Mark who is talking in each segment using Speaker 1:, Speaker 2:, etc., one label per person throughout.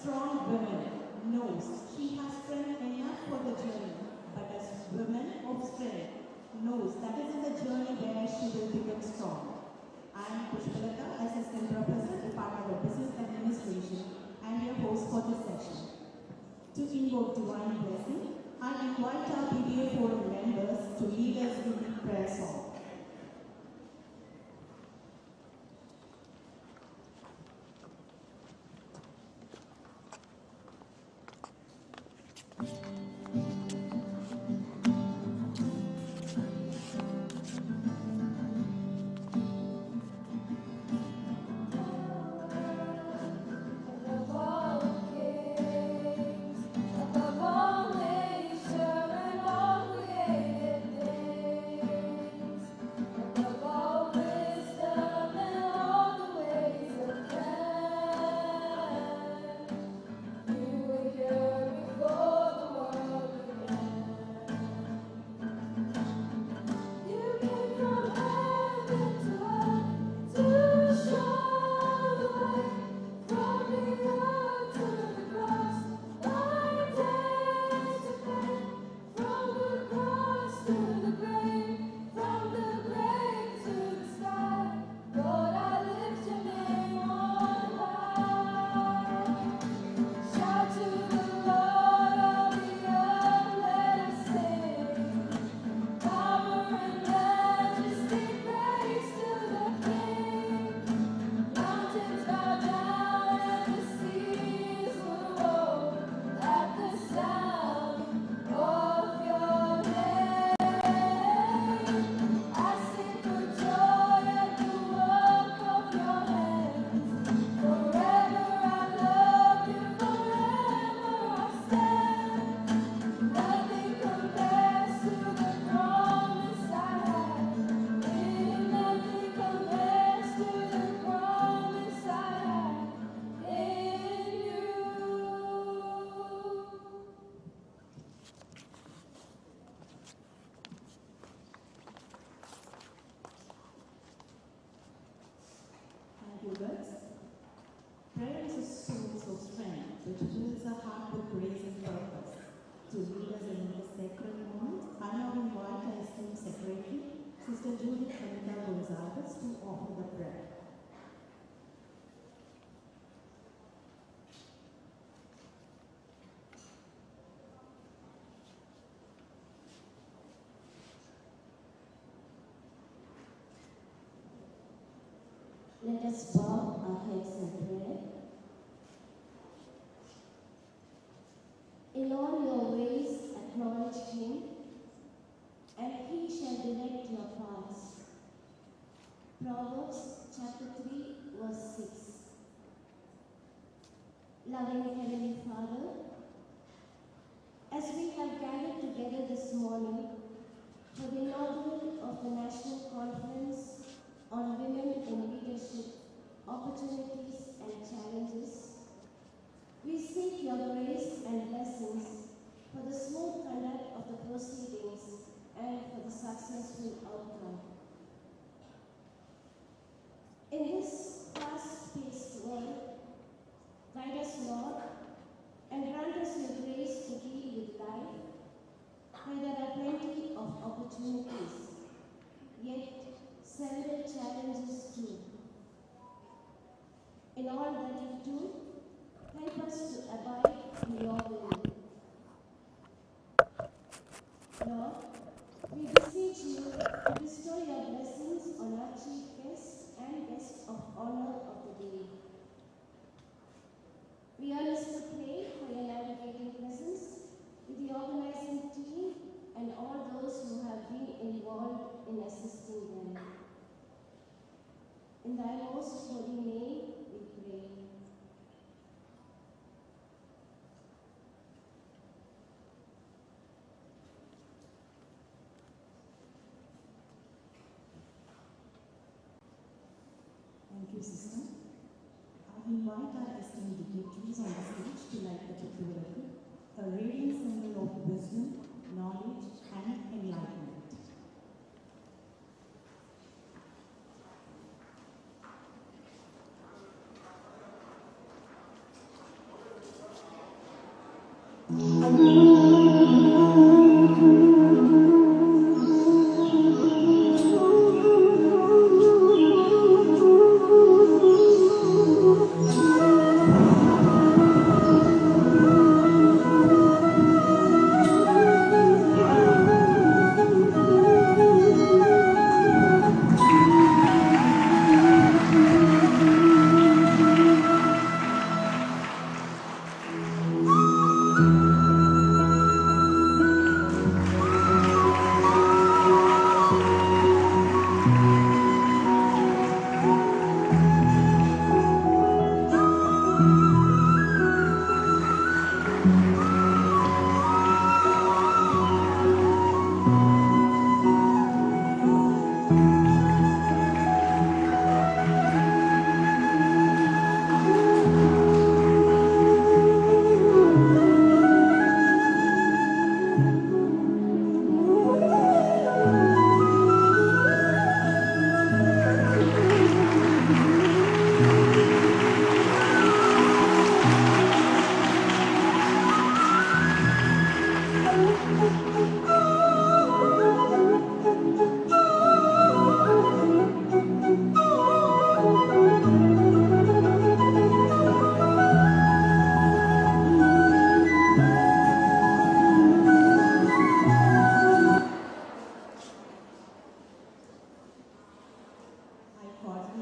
Speaker 1: strong woman knows she has strength enough for the journey, but a woman of strength knows that is in the journey where she will become strong. I am Pushpalata, Assistant Professor, Department of Business Administration, and your host for this session. To invoke divine blessing, I invite our PBA Forum members to lead us in the prayer song. Prayer is a source of strength which fills our heart with grace and purpose. To lead us in this sacred moment, I now invite our esteemed secretary, Sister Judith Gonzalez, to offer the prayer.
Speaker 2: Let us bow our heads in prayer. In all your ways acknowledge Him, and He shall direct your paths. Proverbs chapter 3, verse 6. Loving Heavenly Father, as we have gathered together this morning for the inaugural of the National Conference on Women in Leadership, Opportunities and Challenges, we seek your grace and blessings for the smooth conduct of the proceedings and for the successful outcome. In this fast-paced world, guide us, Lord, and grant us your grace to deal with life, where there are plenty of opportunities, yet several challenges too. In all that we do, help us to abide in your will. Lord, we beseech you to bestow your blessings on our chief guests and guests of honor of the day. We earnestly pray for your navigating presence with the organizing team and all those who have been involved in assisting them. In thy most holy name we pray.
Speaker 1: Thank you, Sister. I invite our esteemed dignitaries on the stage to light the Picture, a radiant symbol of wisdom, knowledge, and enlightenment.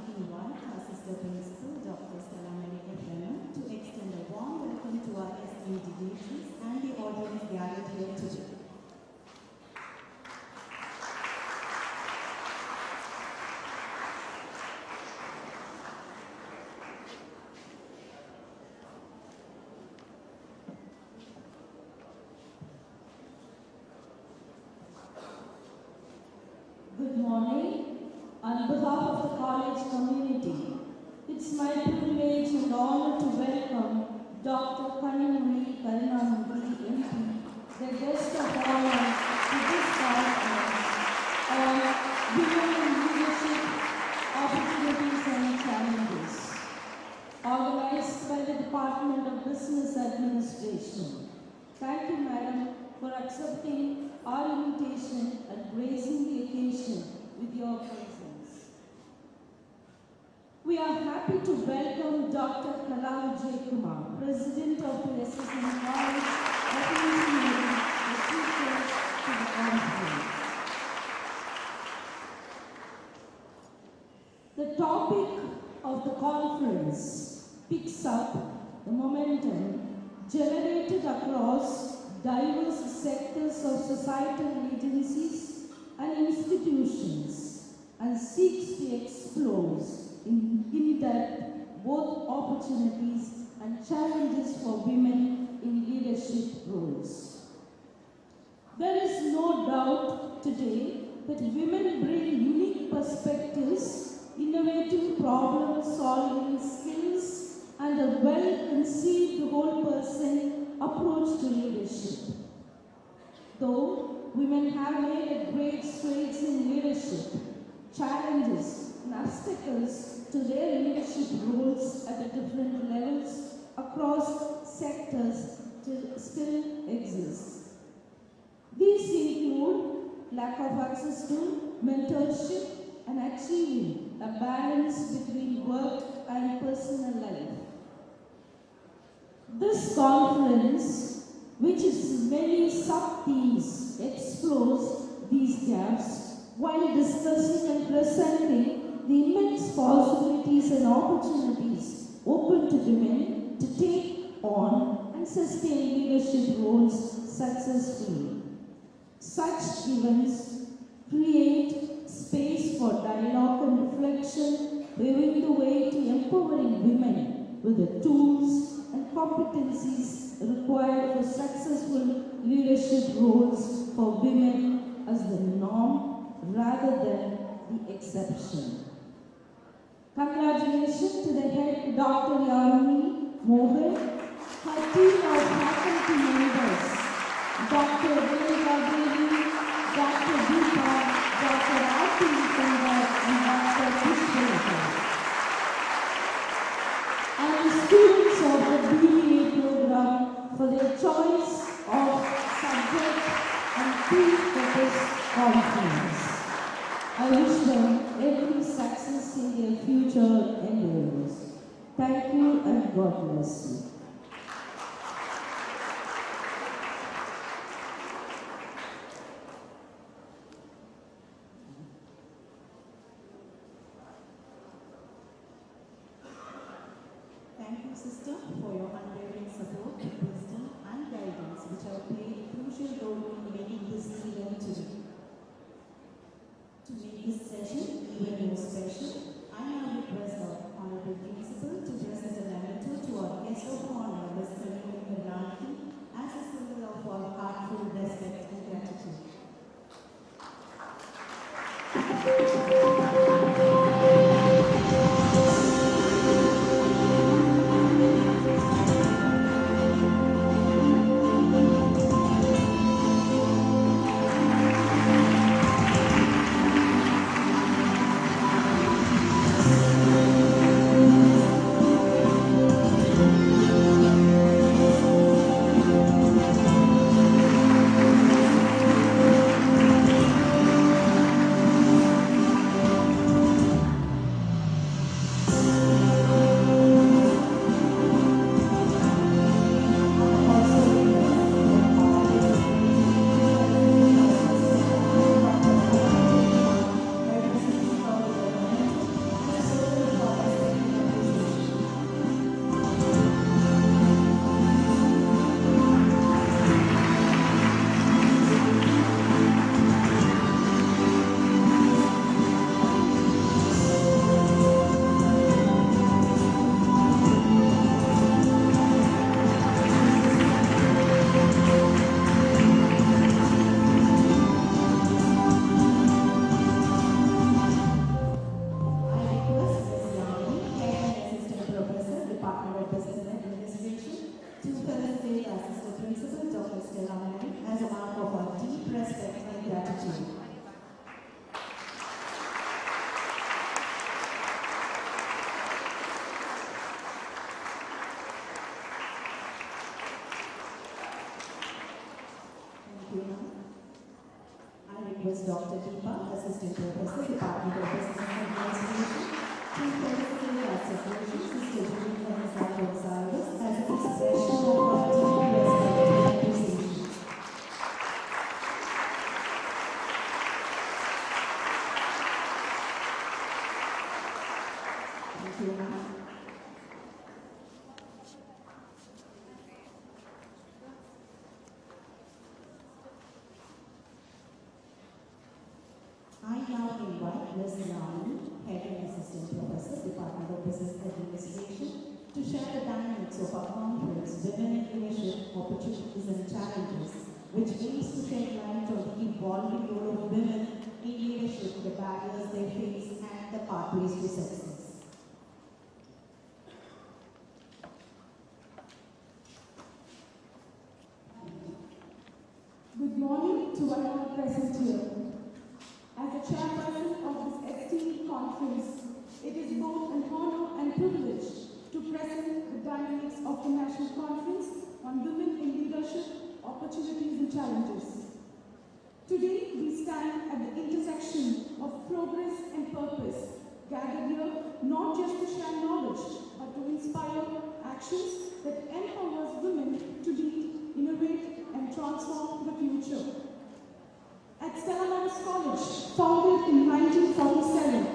Speaker 1: invite our Sister Principal, Dr. to extend a warm welcome to our esteemed dignitaries and the audience gathered here today.
Speaker 3: Good morning. On behalf of the college community, it's my privilege and honor to welcome Dr. Kanimuli Karunamudi MP, the guest of honor to this conference on women in leadership, opportunities and challenges, organized by the Department of Business Administration. Thank you, Madam, for accepting our invitation and gracing the occasion with your presence. We are happy to welcome Dr. Kalam J. Kumar, President of the SSN College, recognizing the teachers to the conference. The topic of the conference picks up the momentum generated across diverse sectors of societal agencies and institutions and seeks to explore in depth both opportunities and challenges for women in leadership roles. There is no doubt today that women bring unique perspectives, innovative problem-solving skills, and a well-conceived whole-person approach to leadership. Though women have made great strides in leadership, challenges and obstacles to their leadership roles at different levels across sectors still exist. These include lack of access to mentorship and achieving a balance between work and personal life. This conference, which is many sub-themes, explores these gaps while discussing and presenting the immense possibilities and opportunities open to women to take on and sustain leadership roles successfully. Such events create space for dialogue and reflection, paving the way to empowering women with the tools and competencies required for successful leadership roles for women as the norm rather than the exception. Congratulations to the head Dr. Yarni Mohan, her team of faculty members, Dr. Vega Devi, Dr. Deepa, Dr. Aarti Vikanda, and Dr. Pushpalata, and the students of the BA program for their choice of subject and theme for this conference. I wish them every success in their future endeavors. Thank you and God bless you.
Speaker 1: Thank you, Sister, for your unwavering support, wisdom, and guidance, which have played a crucial role in making this event today. To make this session even more special, I now request our Honorable Principal to present a memento to our guest of honor, Mr. Nandini, as a symbol of our heartfelt respect and gratitude. Dr. Deepa, Assistant Professor, Department of Business and Administration, Chief Political and Secretary, Sister Julie Gonzalez, as an expression of our deep respect and appreciation. Thank you, ma'am. I now invite Ms. Rani, Head and Assistant Professor, Department of Business Administration, to share the dynamics of our conference, Women in Leadership, Opportunities and Challenges, which aims to shed light on the evolving role of women in leadership, the barriers they face, and the pathways to success.
Speaker 3: Good morning to everyone present here. As a chairperson of this esteemed conference, it is both an honor and privilege to present the dynamics of the National Conference on Women in Leadership, Opportunities and Challenges. Today, we stand at the intersection of progress and purpose, gathered here not just to share knowledge, but to inspire actions that empowers women to lead, innovate, and transform the future. At Stella Maris College, founded in 1947,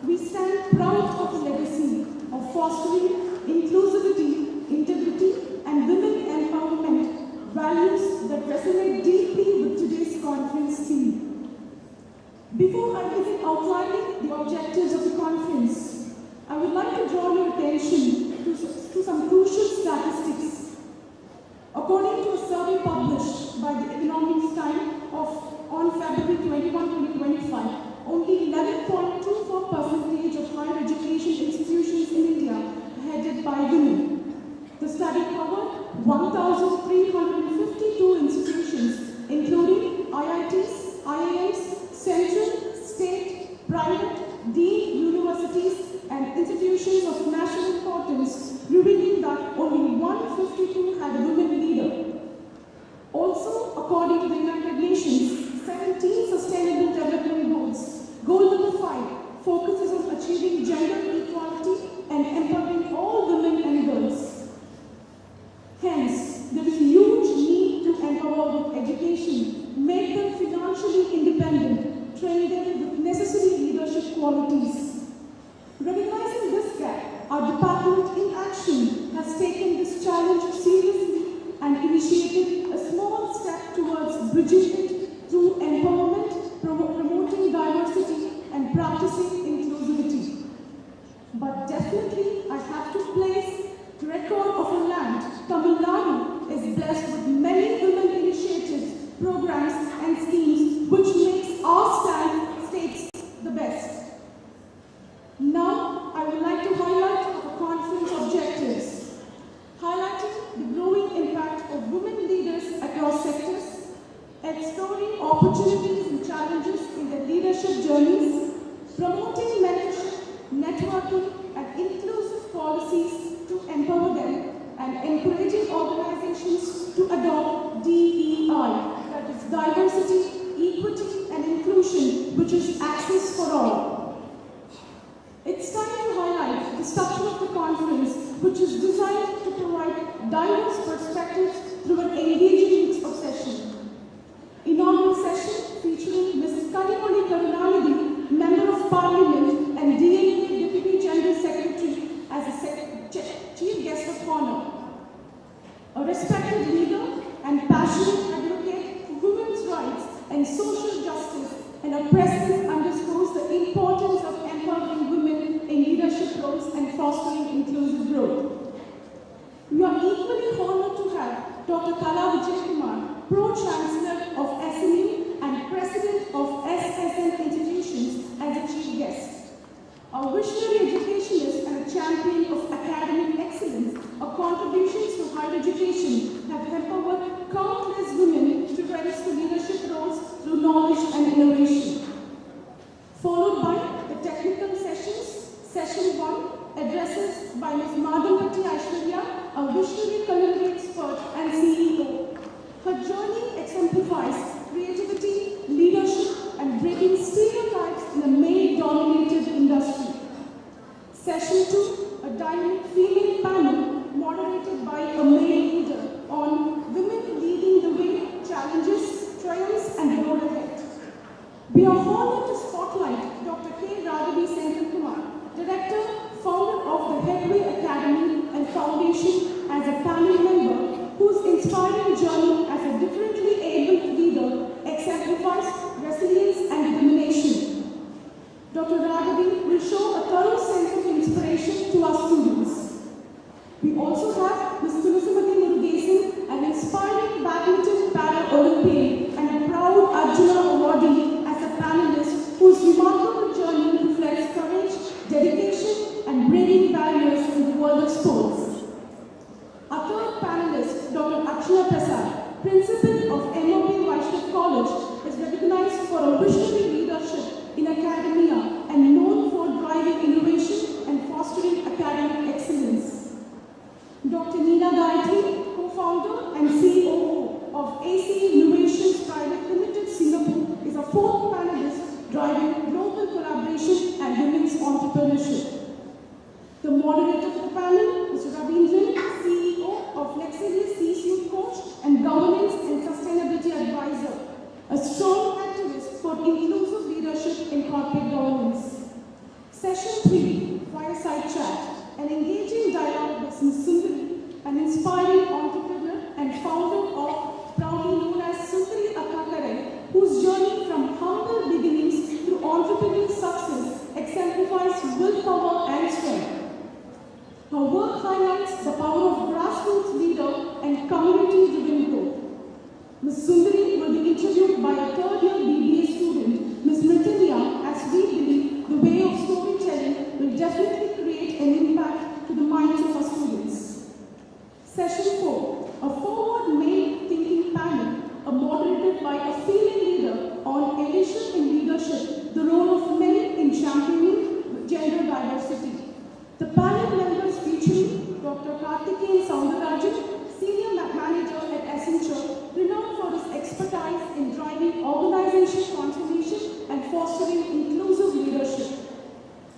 Speaker 3: we stand proud of the legacy of fostering inclusivity, integrity, and women empowerment, values that resonate deeply with today's conference theme. Before I begin outlining the objectives of the conference, I would like to draw your attention to some crucial statistics. According to a survey published by the Economics Times on February 21, 2025, only 11.24% of higher education institutions in India are headed by women. The study covered 1,352 institutions, including IITs, IIMs, central, state, private, deemed universities, and institutions of national importance, revealing that only 152 had a women leader. Also, according to the United Nations, 17 Sustainable Development Goals, Goal number 5 focuses on achieving gender equality and empowering all women and girls. Hence, there is a huge need to empower with education, make them financially independent, train them with necessary leadership qualities. Recognizing this gap, our department in action has taken this challenge seriously and initiated a small step towards bridging it through empowerment, promoting diversity, and practicing inclusivity. But definitely, I have to place the record of a land. Tamil Nadu is blessed with many women initiatives, programs, and schemes which makes our states the best. Now, I would like to highlight our conference objectives, highlighting the growing impact of women leaders across sectors, exploring opportunities and challenges in their leadership journeys, promoting mentorship, networking, and inclusive policies to empower them, and encouraging organizations to adopt DEI, that is diversity, equity, and inclusion, which is access for all. It's time to highlight the structure of the conference, which is designed to provide diverse perspectives through an engaging mix of sessions. Inaugural session featuring Ms. Kadimoli Karunanidhi, Member of Parliament and DNA Deputy General Secretary as a Chief Guest of Honor. A respected leader and passionate advocate for women's rights and social justice, and her presence underscores the importance of empowering women in leadership roles and fostering inclusive growth. We are equally honored to have Dr. Kala Vijaykumar, Pro-Chancellor of SMU and President of SSN Institutions, as a chief guest. A visionary educationist and a champion of academic excellence, her contributions to higher education have empowered countless women to rise to leadership roles through knowledge and innovation. Followed by the technical sessions, Session 1, addresses by Ms. Madhavati Aishwarya, a visionary culinary expert and CEO. Her journey exemplifies creativity, leadership, and
Speaker 4: and breaking stereotypes in a male-dominated industry. Session 2, a dynamic female panel moderated by a male leader on women leading the way, challenges, triumphs, and road ahead. We are honored to spotlight Dr. K. Raghavi Senthilkumar, Director, Founder of the Headway Academy and Foundation, as a panel member whose inspiring journey as a differently abled leader exemplifies resilience and determination. Dr. Raghavi will show a thorough sense of inspiration to our students. We also have Ms. Tulisimati Murugesan, an inspiring badminton para-Olympian and a proud Arjuna awardee as a panelist whose remarkable journey reflects courage, dedication, and breaking barriers in the world of sports. Our third panelist, Dr. Akshaya Prasad, Principal of MOP Vaishnav College, is recognized for a visionary leadership in academia and known for driving innovation and fostering academic excellence. Dr. Neena Gayatri, co-founder and CEO of AC Innovations Private Limited, Singapore, is a fourth panelist driving global collaboration and women's entrepreneurship. The moderator for the panel, Mr. Ravindran, CEO of Lexilis C-Suite Coach and Governance and Sustainability Advisor, a strong activist for inclusive leadership in corporate governance. Session 3, Fireside Chat, an engaging dialogue with Ms. Sundari, an inspiring entrepreneur and founder of proudly known as Sundari Akkakare, whose journey from humble beginnings to entrepreneurial success exemplifies willpower and strength. Her work highlights the power of grassroots leader and community-driven growth. Ms. Sundari will be interviewed by a third-year BBA student, Ms. Mritilya, as we believe the way of storytelling will definitely create an impact to the minds of our students. Session 4, a forward male-thinking panel, moderated by a female leader on elevation in leadership, the role of men in championing gender diversity. The panel members featuring Dr. Karthikeyan Soundarajan, Senior Manager at Accenture, renowned for his expertise in driving organization transformation and fostering inclusive leadership.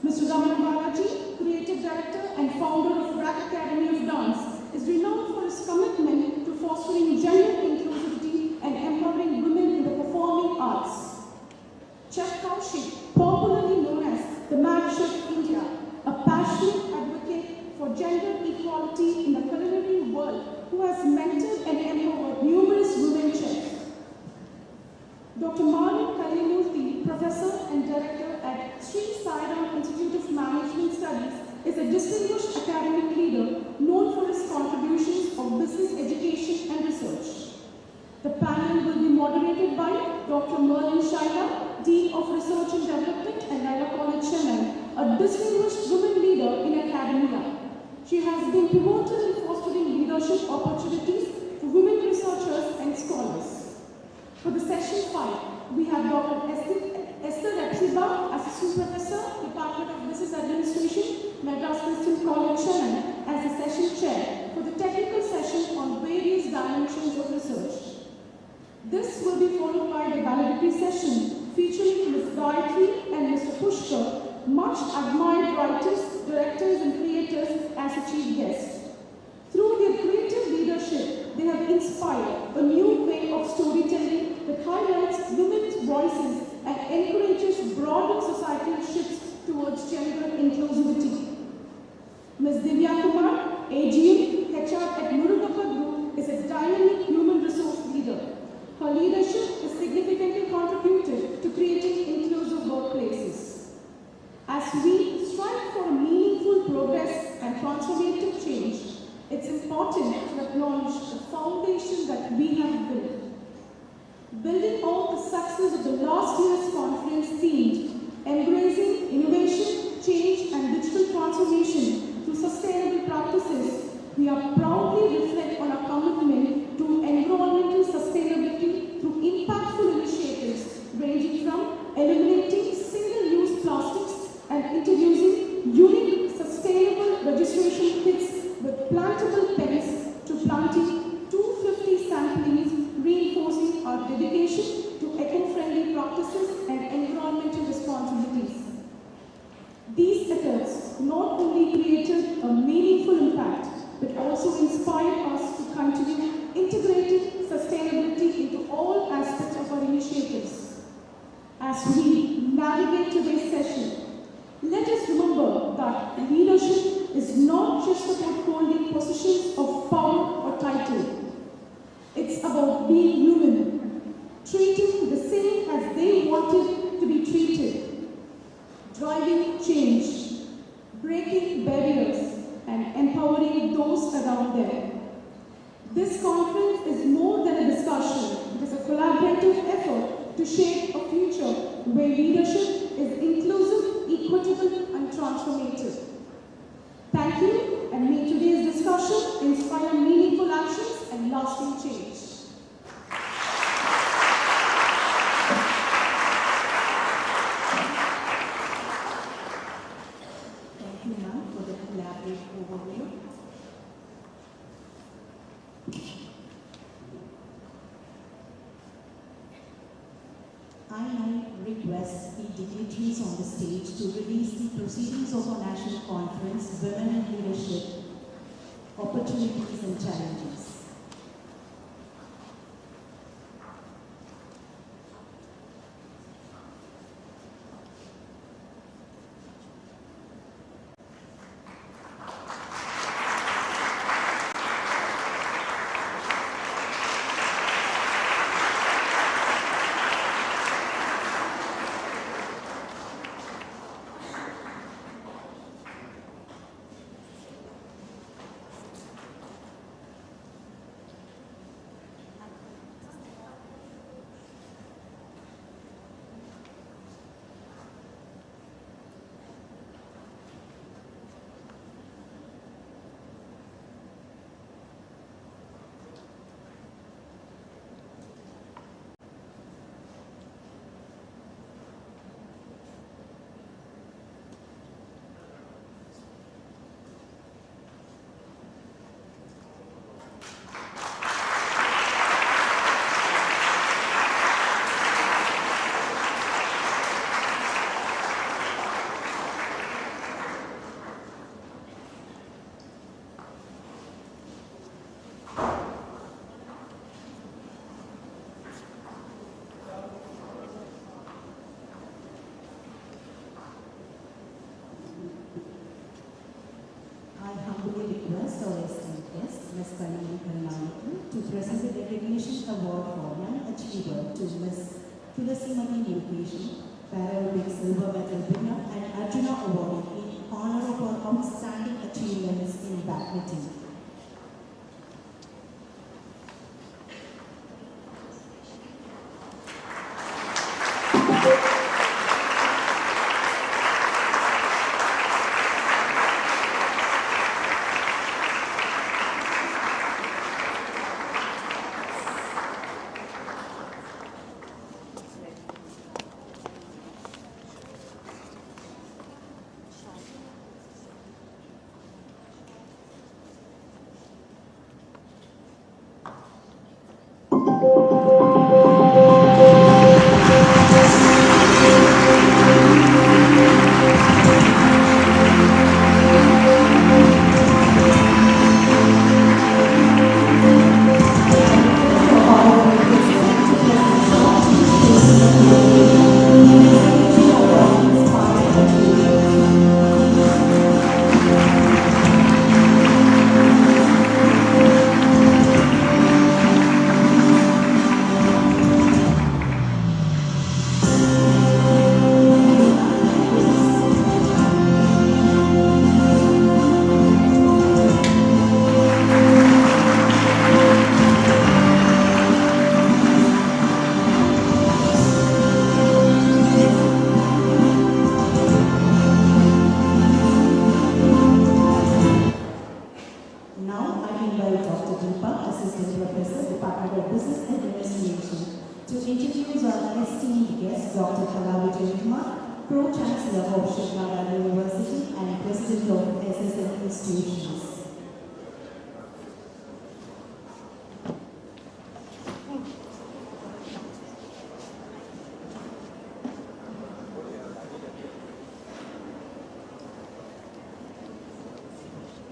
Speaker 4: Mr. Raman Balaji, Creative Director and founder of RAC Academy of Dance, is renowned for his commitment to fostering gender inclusivity and empowering women in the performing arts. Chef Kaushik, popularly known as the Mad Chef India, a passionate advocate for gender equality in the culinary world, who has mentored and empowered numerous women chefs. Dr. Manik Kalyamurthy, Professor and Director at Sri Sai Institute of Management Studies, is a distinguished academic leader known for his contributions of business education and research. The panel will be moderated by Dr. Merlin Shaila, Dean of Research and Development at Naira College, Chennai, a distinguished women leader in academia. She has been pivotal in fostering leadership opportunities for women researchers and scholars. For the session 5, we have Dr. Esther Epsiba, Assistant Professor, Department of Business Administration, Madras Christian College, Chennai, as the session chair for the technical session on various dimensions of research. This will be followed by the validity session featuring Ms. Gayatri and Mr. Pushkar, much admired writers, directors and creators as a chief guest. Through their creative leadership, they have inspired a new way of storytelling that highlights women's voices and encourages broader societal shifts towards gender inclusivity. Ms. Divya Kumar, AGM, HR at Murugappa Group, is a dynamic human resource leader. Her leadership has significantly contributed to creating inclusive workplaces. As we strive for meaningful progress and transformative change, it's important to acknowledge the foundation that we have built. Building on the success of the last year's conference themed Embracing Innovation, Change and Digital Transformation through Sustainable Practices, we are proudly reflect on our commitment to environmental sustainability through impactful initiatives ranging from eliminating single-use plastics and introducing unique sustainable registration kits with plantable pens to planting 250 saplings, reinforcing our dedication to eco-friendly practices and about being human, treating the same as they wanted to be treated, driving change, breaking barriers, and empowering those around them. This conference is more than a discussion. It is a collaborative effort to shape a future where leadership is inclusive, equitable, and transformative. Thank you, and may today's discussion inspire meaningful actions and lasting change.
Speaker 1: Thank you, ma'am, for the elaborate overview. I now request the dignitaries on the stage to release the proceedings of our national conference, Women in Leadership, Opportunities and Challenges. To present the recognition award for Young Achiever to Ms. Tulasi Education, Paralympic Silver Medal winner and Arjuna Award in honor of her outstanding achievements in badminton.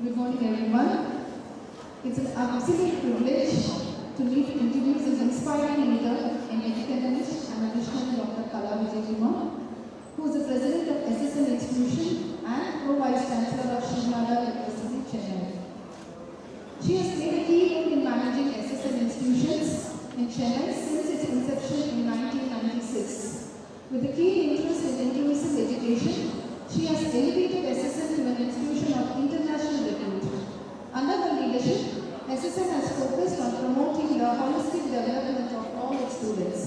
Speaker 5: Good morning, everyone. It's an absolute privilege to meet and introduce this inspiring leader in education and additional Dr. Kala Vijaykumar, who is the president of SSL Institution and pro-vice chancellor of Sri University, Chennai. She has played a key role in managing SSL institutions in Chennai since its inception in 1996. With a keen interest in inclusive education, she has elevated SSN to an institution of international repute. Under her leadership, SSN has focused on promoting the holistic development of all its students.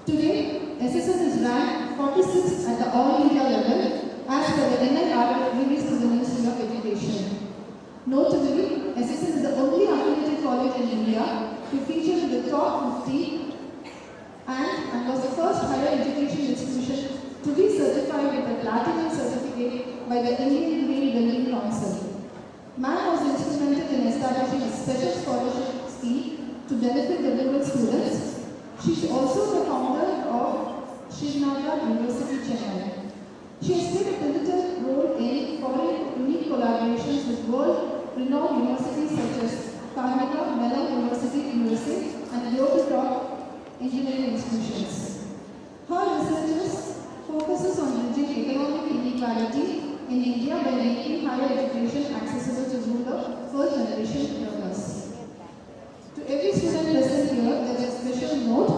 Speaker 5: Today, SSN is ranked 46th at the All India level as per the NIR released to the Ministry of Education. Notably, SSN is the only affiliated college in India to feature in the top 50 and was the first higher education institution to be certified with a platinum certificate by the Indian Green Building Council. MAM was instrumental in establishing a special scholarship scheme to benefit the rural students. She is also the founder of Srinagar University, Chennai. She has played a pivotal role in foreign unique collaborations with world-renowned universities such as Carnegie Mellon University, USA, and global top engineering institutions. Her research focuses on bridging economic inequality in India by making higher education accessible to rural first-generation learners. To every student present here, there is a special note.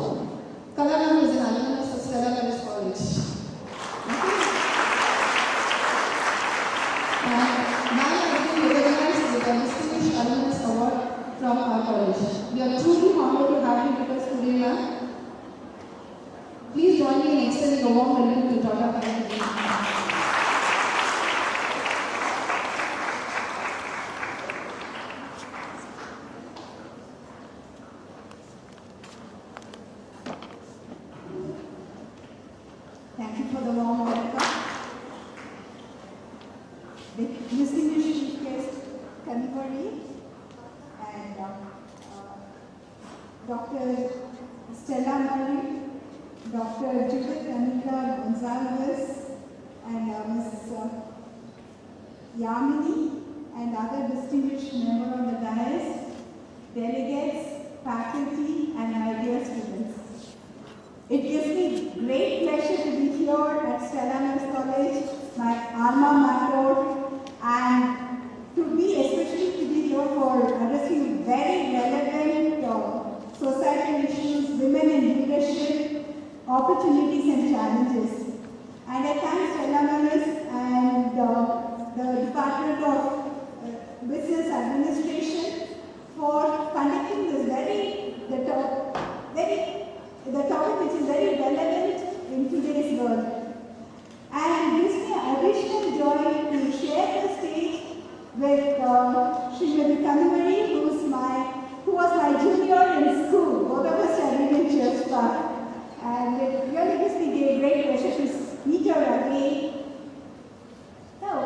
Speaker 5: Kalamam is an alumnus of Stella Maris College. And Ma'am has been recognized with a distinguished alumnus award from our college. We are truly honored to have you with us today, ma'am. Please join me in extending a warm welcome to Dr. Keynote.
Speaker 1: Thank you for the warm welcome. The distinguished guest, Kanipari, and Dr. Stella Murray, Dr. Judith Anita Gonzalez, and Ms. Yamini, and other distinguished members of the dais, delegates, faculty, and my dear students. It gives me great pleasure to be here at Stella Maris College, my alma mater, and especially to be here for addressing very relevant societal issues, women in leadership, opportunities and challenges. And I thank Stella Maris and the Department of Business Administration for conducting this the topic which is very relevant in today's world. And gives me additional joy to share the stage with Srimati Kanimari, who was my junior in school. Both of us studied in Church Park. And it really gives me a great pleasure to meet her again. Now,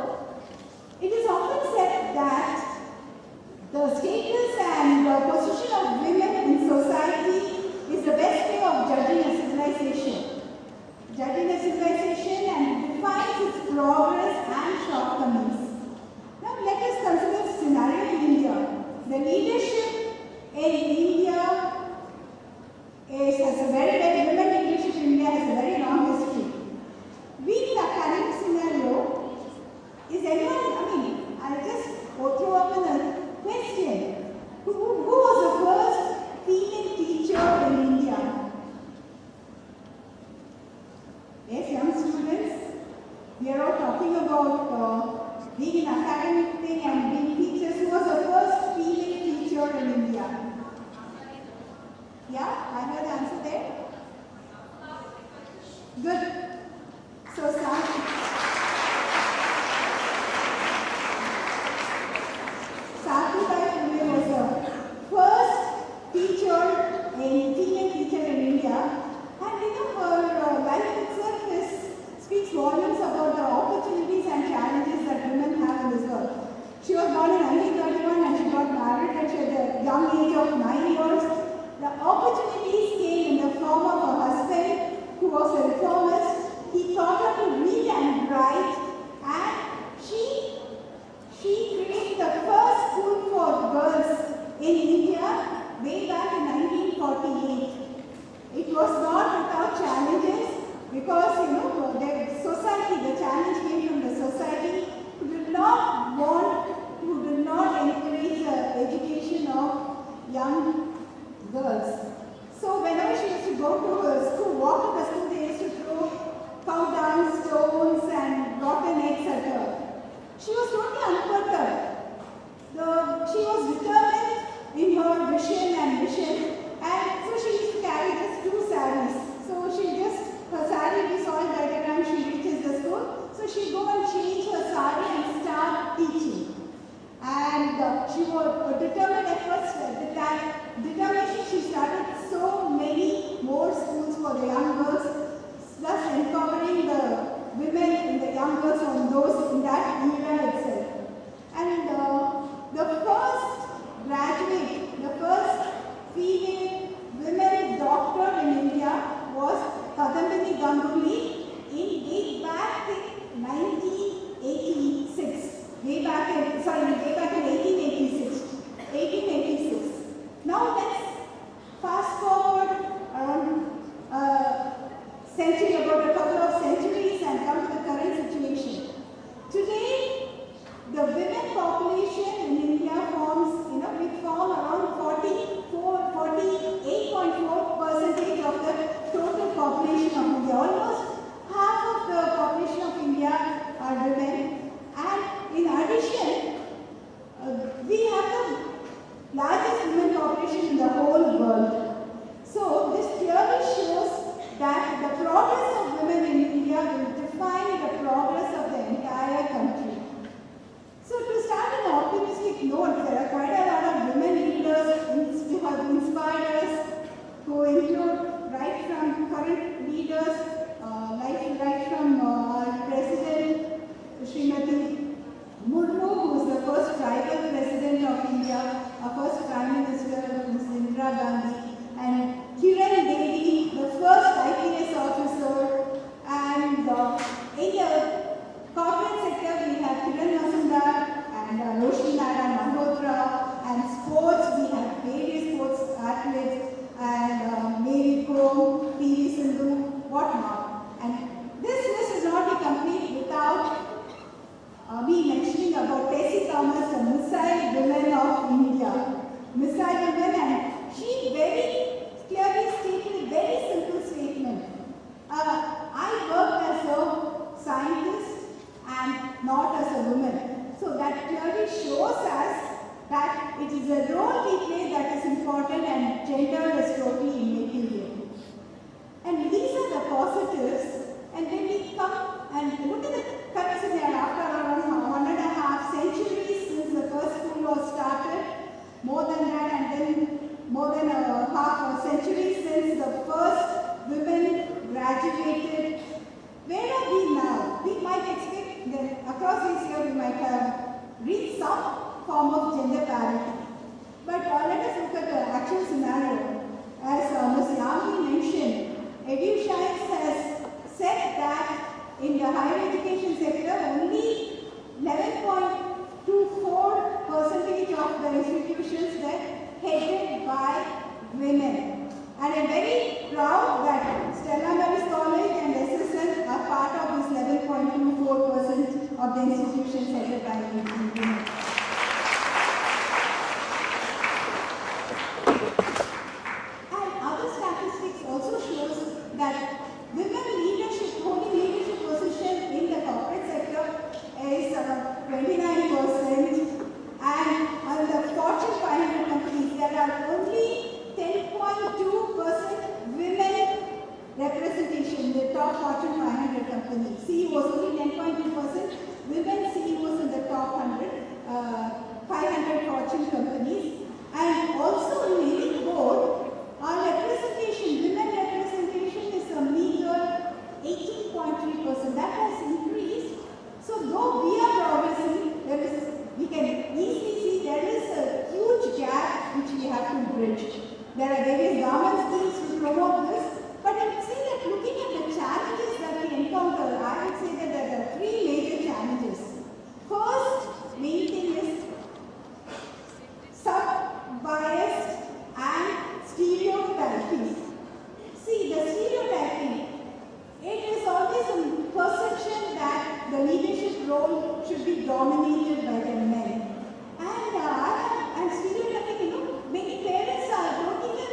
Speaker 1: it is often said that the status and position of women in society is the best way of judging a civilization. Judging a civilization and defines its progress and shortcomings. Now let us consider the scenario in India. The leadership in India women leadership in India has a very long history. Being the current scenario, is anyone, I'll just throw up a question. Who was the first female teacher in India? Yes, young students, we are all talking about being an academic thing and being teachers. Who was the first female teacher in India? Yeah, I heard the answer there. Good. So, Sakubai Phule was the first female teacher in India. And her life itself speaks volumes about the opportunities and challenges that women have in this world. She was born in 1931 and she got married at the young age of 9 years. The opportunities came in the form of her husband, who was a reformist. He taught her to read and write, and she created the first school for girls in India way back in 1948. It was not without challenges because, the society, the challenge came from the society who did not encourage the education of young girls. She was totally unperturbed. She was determined in her vision and mission, and so she used to carry just 2 saris. So her sari is soiled by the time she reaches the school. So she go and change her sari and start teaching. And she was determined at first, at the time, determination, she started so many more schools for the young girls, thus empowering the women and the young girls on those in that era itself. And the first graduate, the first female women doctor in India was Kadambini Ganguly way back in 1986. Way back in 1886. Now let's fast forward around century, about a couple of centuries, and come to the current situation. Today, the women population in India forms, we form around 48.4% of the total population of India. Almost half of the population of India are women. And in addition, we have the largest women population in the whole world. So this clearly shows that the progress of women in India will define the progress of the entire country. So to start an optimistic note, there are quite a lot of women leaders who have inspired us, who include right from current leaders, right from our President, Srimati Murmu, who is the first tribal president of India, our first Prime Minister, Ms. Indira Gandhi, and Kiran Bedi, the first IPS officer, and in the corporate sector we have Kiran Mazumdar and Roshni Nara Malhotra, and sports we have various sports athletes and Mary Kom, P.V. Sindhu, whatnot. And this list is not be complete without me mentioning about Tessie Thomas, the missile women of India. Missile women, and she very clearly stated a very simple statement. I work as a scientist and not as a woman. So that clearly shows us that it is a role we play that is important, and gender is totally immaterial. And these are the positives. And when we come and look at the current scenario, after around 1.5 centuries since the first school was started, more than that, and then more than half a century since the first women graduated, where are we now? We might expect that across this year we might have reached some form of gender parity. But let us look at the actual scenario. As Ms. Yami mentioned, EduScience has said that in the higher education sector, only 11.24% of the institutions were headed by women. And I'm very proud that Stella Maris College and SSN are part of this 11.24% of the institutions headed by women. And other statistics also shows that women leadership, holding leadership position in the corporate sector is 29%, and on the Fortune 500 companies there are only 10.2% women representation in the top Fortune 500 companies. CEOs only 10.2% women CEOs in the top 500 Fortune companies, and also in any board, our representation, women representation is a meager 18.3%. That has increased. So though we are progressing, we can easily see there is a huge gap which we have to bridge. There are various government schemes to promote this, but I would say that looking at the challenges that we encounter, I would say that there are 3 major challenges. First main thing is sub-biased and stereotyping. See, the stereotyping, it is always a perception that the leadership role should be dominated by the men. And stereotyping, many parents don't even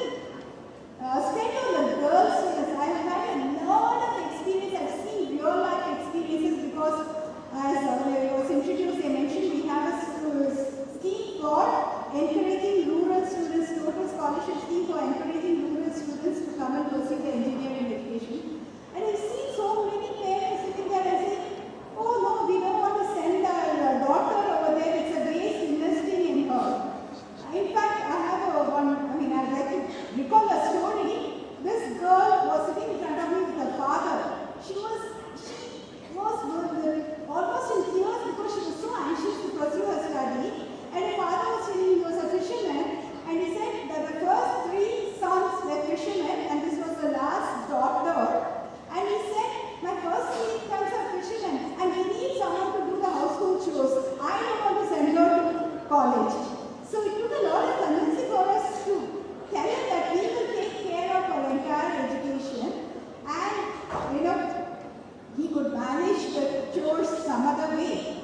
Speaker 1: spend on the girls' students. I have had a lot of experience. I've seen real life experiences because, as I was introduced, a college. So it took a lot of convincing for us to tell him that we will take care of our entire education, and he could manage the chores some other way.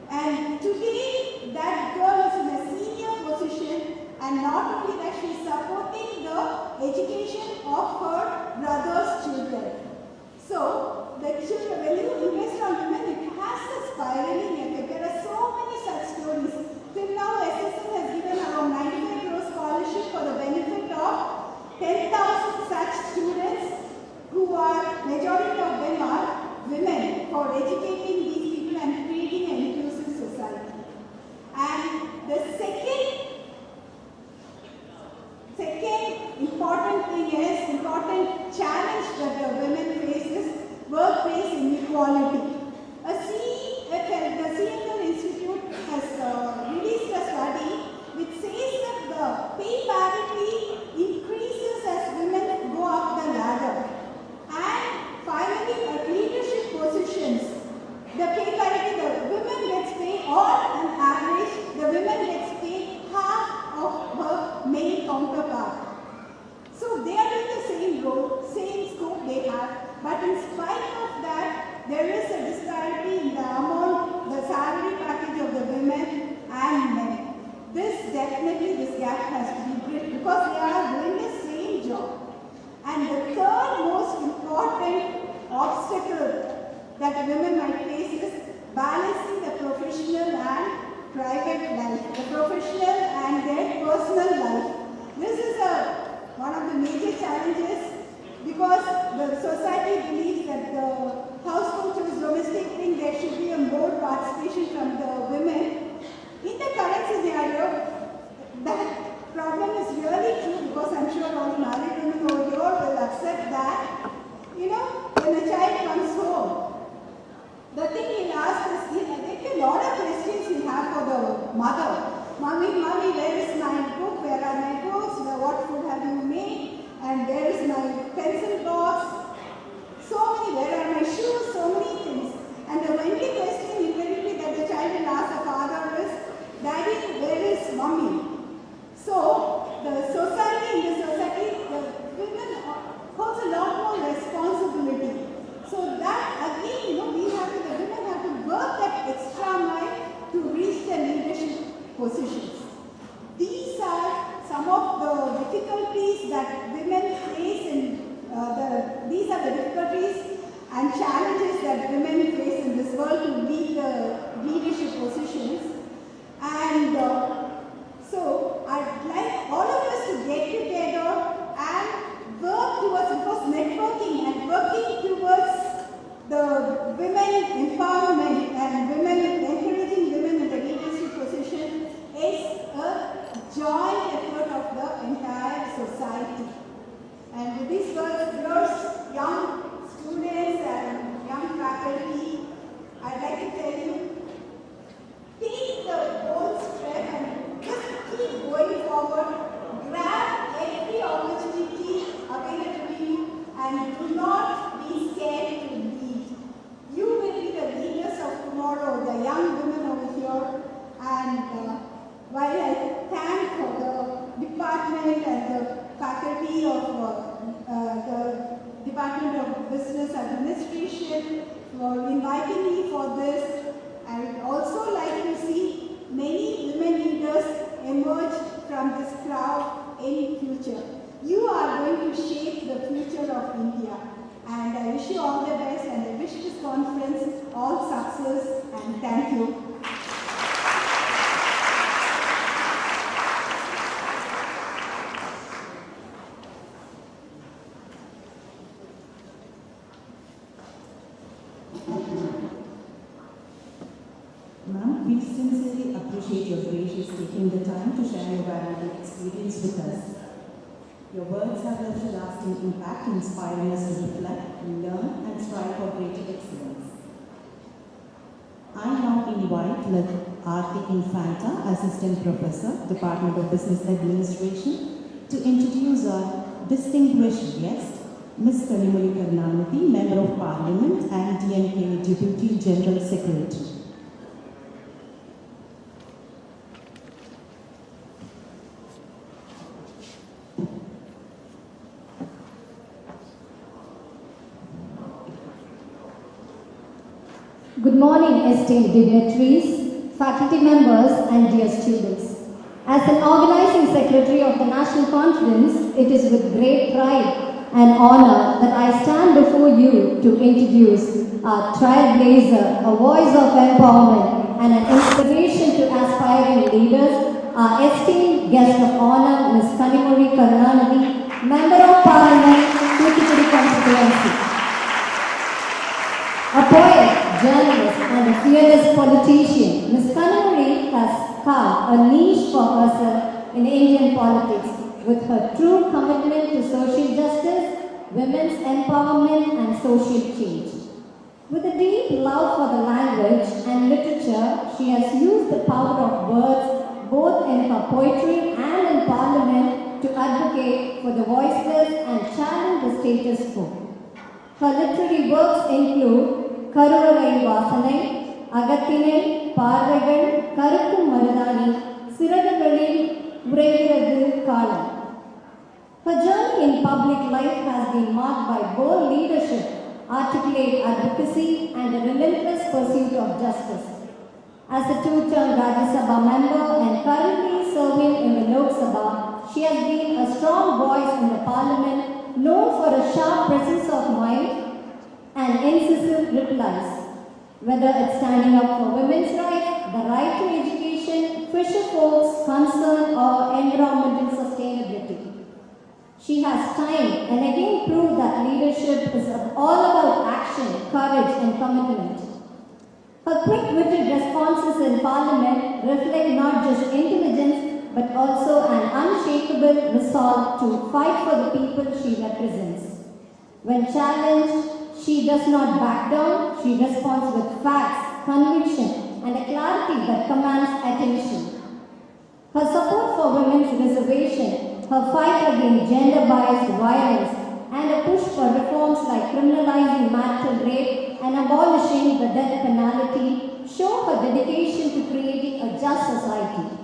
Speaker 1: And today that girl is in a senior position, and not only that, she is supporting the education of her brother's children. So the children, when you invest on women, it has a spiraling effect. There are so many such stories. Till now, SSM has given around 95 crore scholarship for the benefit of 10,000 such students, who are, majority of them are women, for educating these people and creating an inclusive society. And the second important challenge that the women face is workplace inequality. The CFL Institute has released a study which says that the pay parity increases as women go up the ladder. And finally, at leadership positions, the pay parity, the women gets paid, or on average, the women gets paid half of her male counterpart. So they are doing the same role, same scope they have, but in spite of that, there is a disparity in the amount, the salary package of the women and men. This gap has to be bridged because they are doing the same job. And the third most important obstacle that women might face is balancing the professional and private life, the professional and their personal life. This is one of the major challenges, because the society believes that the household chores, domestic thing, there should be a more participation from the women. In the current scenario, that problem is really true, because I'm sure all the married women over here will accept that, when a child comes home, the thing he'll ask is, there are a lot of questions he'll have for the mother. Mommy, where is my book? Where are my books? What food have you made? And where is my pencil box? So many, where are my shoes? So many things. And the only question immediately that the child will ask the father is, Daddy, where is mommy? So, the society, the women holds a lot more responsibility. So that again, the women have to work that extra mile to reach the leadership positions. These are some of the difficulties that women face these are the difficulties and challenges that women face in this world to lead the leadership positions. And so I'd like all of us to get together and work towards, because networking and working towards the women empowerment and encouraging women in the leadership position is a joint effort of the entire society. And with these words, young students and young faculty, I'd like to tell you, take the bold step and just keep going forward, grab every opportunity available to you, and do not be scared to lead. You will be the leaders of tomorrow, the young women over here. And while I thank the department and the faculty of the Department of Business Administration for inviting me for this, I would also like to see many women leaders emerge from this crowd in future. You are going to shape the future of India. And I wish you all the best, and I wish this conference all success, and thank you.
Speaker 6: Ma'am, we sincerely appreciate your gracious taking the time to share your valuable experience with us. Your words have left a lasting impact, inspiring us to reflect, learn, and strive for greater excellence. I now invite Arti Infanta, Assistant Professor, Department of Business Administration, to introduce our distinguished guest, Ms. Kanimuli Karnamati, Member of Parliament and DMK Deputy General Secretary.
Speaker 7: Good morning, esteemed dignitaries, faculty members, and dear students. As an organizing secretary of the National Conference, it is with great pride and honor that I stand before you to introduce our trailblazer, a voice of empowerment, and an inspiration to aspiring leaders, our esteemed guest of honor, Ms. Kanimuri Karunanidhi, Member of Parliament, Tuticorin Constituency. A poet, journalist, and a fearless politician, Ms. Kanimuri has carved a niche for herself in Indian politics with her true commitment to social justice, women's empowerment, and social change. With a deep love for the language and literature, she has used the power of words both in her poetry and in Parliament to advocate for the voiceless and challenge the status quo. Her literary works include Karurai Vasanai, Agathinai, Parvaigal, Karukkum Marudani, Siradugalil, Uraigirathu Kalam. Her journey in public life has been marked by bold leadership, articulate advocacy, and a relentless pursuit of justice. As a two-term Rajya Sabha member and currently serving in the Lok Sabha, she has been a strong voice in the Parliament, known for a sharp presence of mind and incisive replies. Whether it's standing up for women's rights, the right to education, fisher folks' concern, or environmental sustainability. She has time and again proved that leadership is all about action, courage, and commitment. Her quick-witted responses in Parliament reflect not just intelligence but also an unshakable resolve to fight for the people she represents. When challenged, she does not back down, she responds with facts, conviction, and a clarity that commands attention. Her support for women's reservation, her fight against gender-biased violence, and a push for reforms like criminalizing marital rape and abolishing the death penalty show her dedication to creating a just society.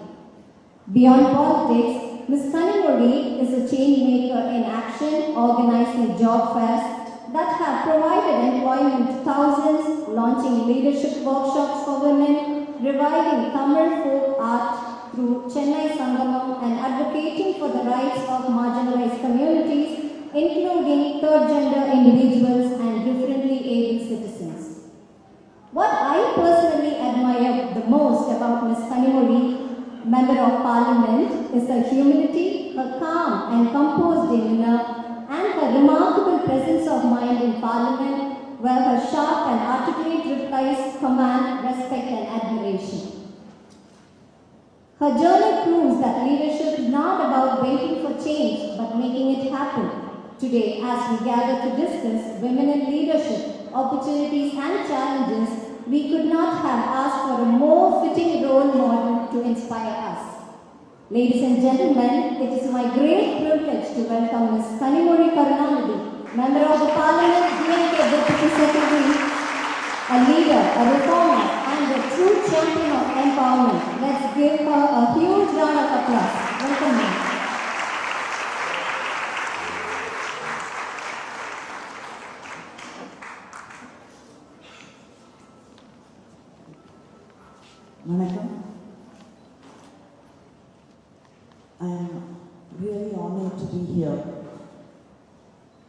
Speaker 7: Beyond politics, Ms. Kanimuri is a change maker in action, organizing job fairs that have provided employment to thousands, launching leadership workshops for women, reviving Tamil folk art through Chennai Sangamam, and advocating for the rights of marginalized communities, including third gender individuals and differently abled citizens. What I personally admire the most about Ms. Kanimuri, Member of Parliament, is her humility, her calm and composed demeanor, and her remarkable presence of mind in Parliament, where her sharp and articulate replies command respect and admiration. Her journey proves that leadership is not about waiting for change, but making it happen. Today, as we gather to discuss women in leadership, opportunities and challenges, we could not have asked for a more fitting role model to inspire us. Ladies and gentlemen, it is my great privilege to welcome Ms. Kanimuri Karunanidhi, Member of the Parliament, DMK Deputy Secretary, a leader, a reformer, and a true champion of empowerment. Let's give her a huge round of applause. Welcome, ma'am.
Speaker 6: Vanakkam. I am really honored to be here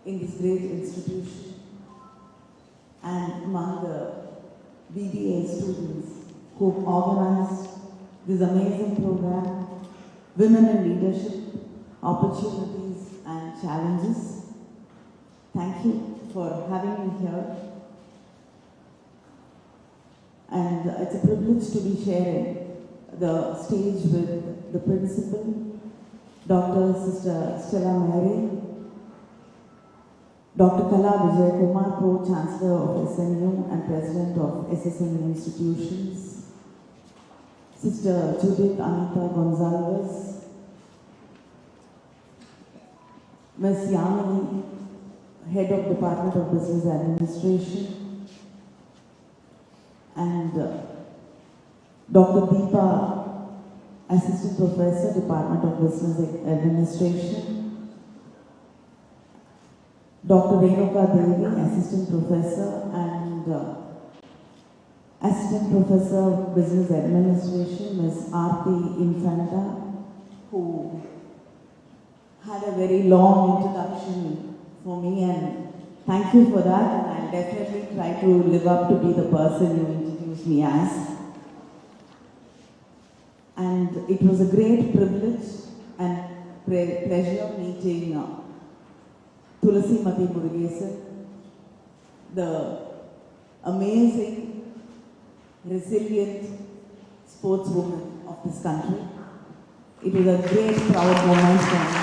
Speaker 6: in this great institution and among the BBA students who have organized this amazing program, Women in Leadership, Opportunities and Challenges. Thank you for having me here. And it's a privilege to be sharing the stage with the principal, Dr. Sister Stella Mary, Dr. Kala Vijay Kumar, Pro-Chancellor of SNU and President of SSN Institutions, Sister Judith Anita Gonzalez, Ms. Yamini, Head of Department of Business Administration, and Dr. Deepa, Assistant Professor, Department of Business Administration, Dr. Renuka Devi, Assistant Professor, and Assistant Professor of Business Administration, Ms. Aarti Infanta, who had a very long introduction for me, and thank you for that, and I'll definitely try to live up to be the person you introduced me as. And it was a great privilege and pleasure meeting Tulasi Mati Murugesan, the amazing, resilient sportswoman of this country. It was a great, proud moment for me.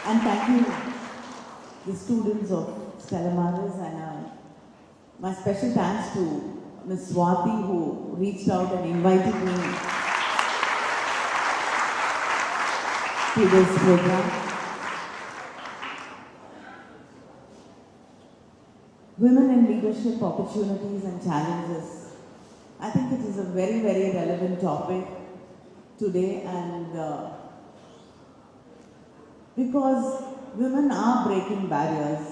Speaker 6: And thank you, the students of Stella Maris, and my special thanks to Ms. Swati, who reached out and invited me to this program. Women in leadership opportunities and challenges. I think it is a very, very relevant topic today, and because women are breaking barriers.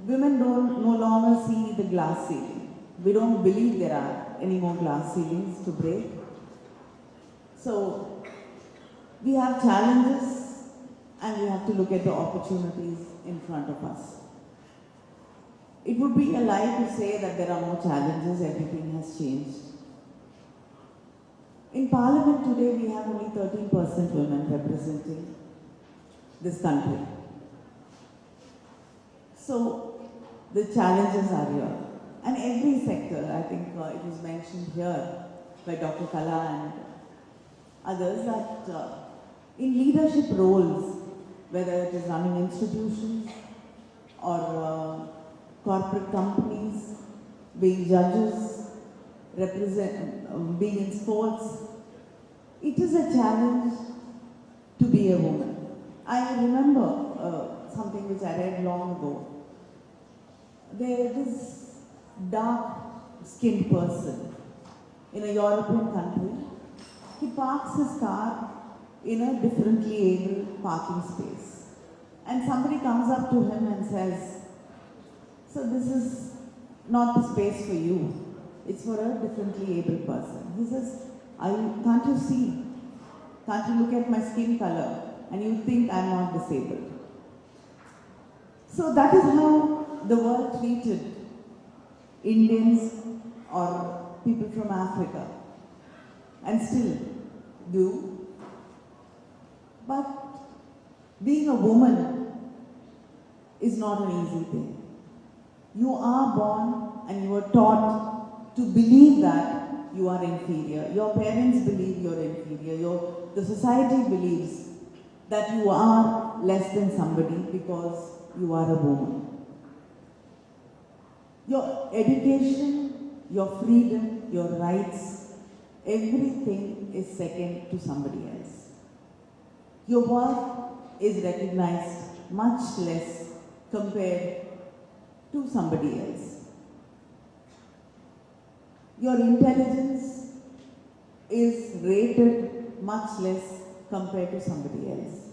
Speaker 6: Women don't no longer see the glass ceiling. We don't believe there are any more glass ceilings to break. So we have challenges, and we have to look at the opportunities in front of us. It would be a lie to say that there are no challenges, everything has changed. In Parliament today, we have only 13% women representing this country. So the challenges are real. And every sector, I think it was mentioned here by Dr. Kala and others, that in leadership roles, whether it is running institutions or corporate companies, being judges, being in sports, it is a challenge to be a woman. I remember something which I read long ago. There is this dark-skinned person in a European country. He parks his car in a differently abled parking space. And somebody comes up to him and says, "So this is not the space for you. It's for a differently abled person." He says, "Can't you see? Can't you look at my skin color and you think I'm not disabled?" So that is how the world treated Indians or people from Africa, and still do. But being a woman is not an easy thing. You are born and you are taught to believe that you are inferior. Your parents believe you're inferior. The society believes that you are less than somebody because you are a woman. Your education, your freedom, your rights, everything is second to somebody else. Your work is recognized much less compared to somebody else. Your intelligence is rated much less compared to somebody else.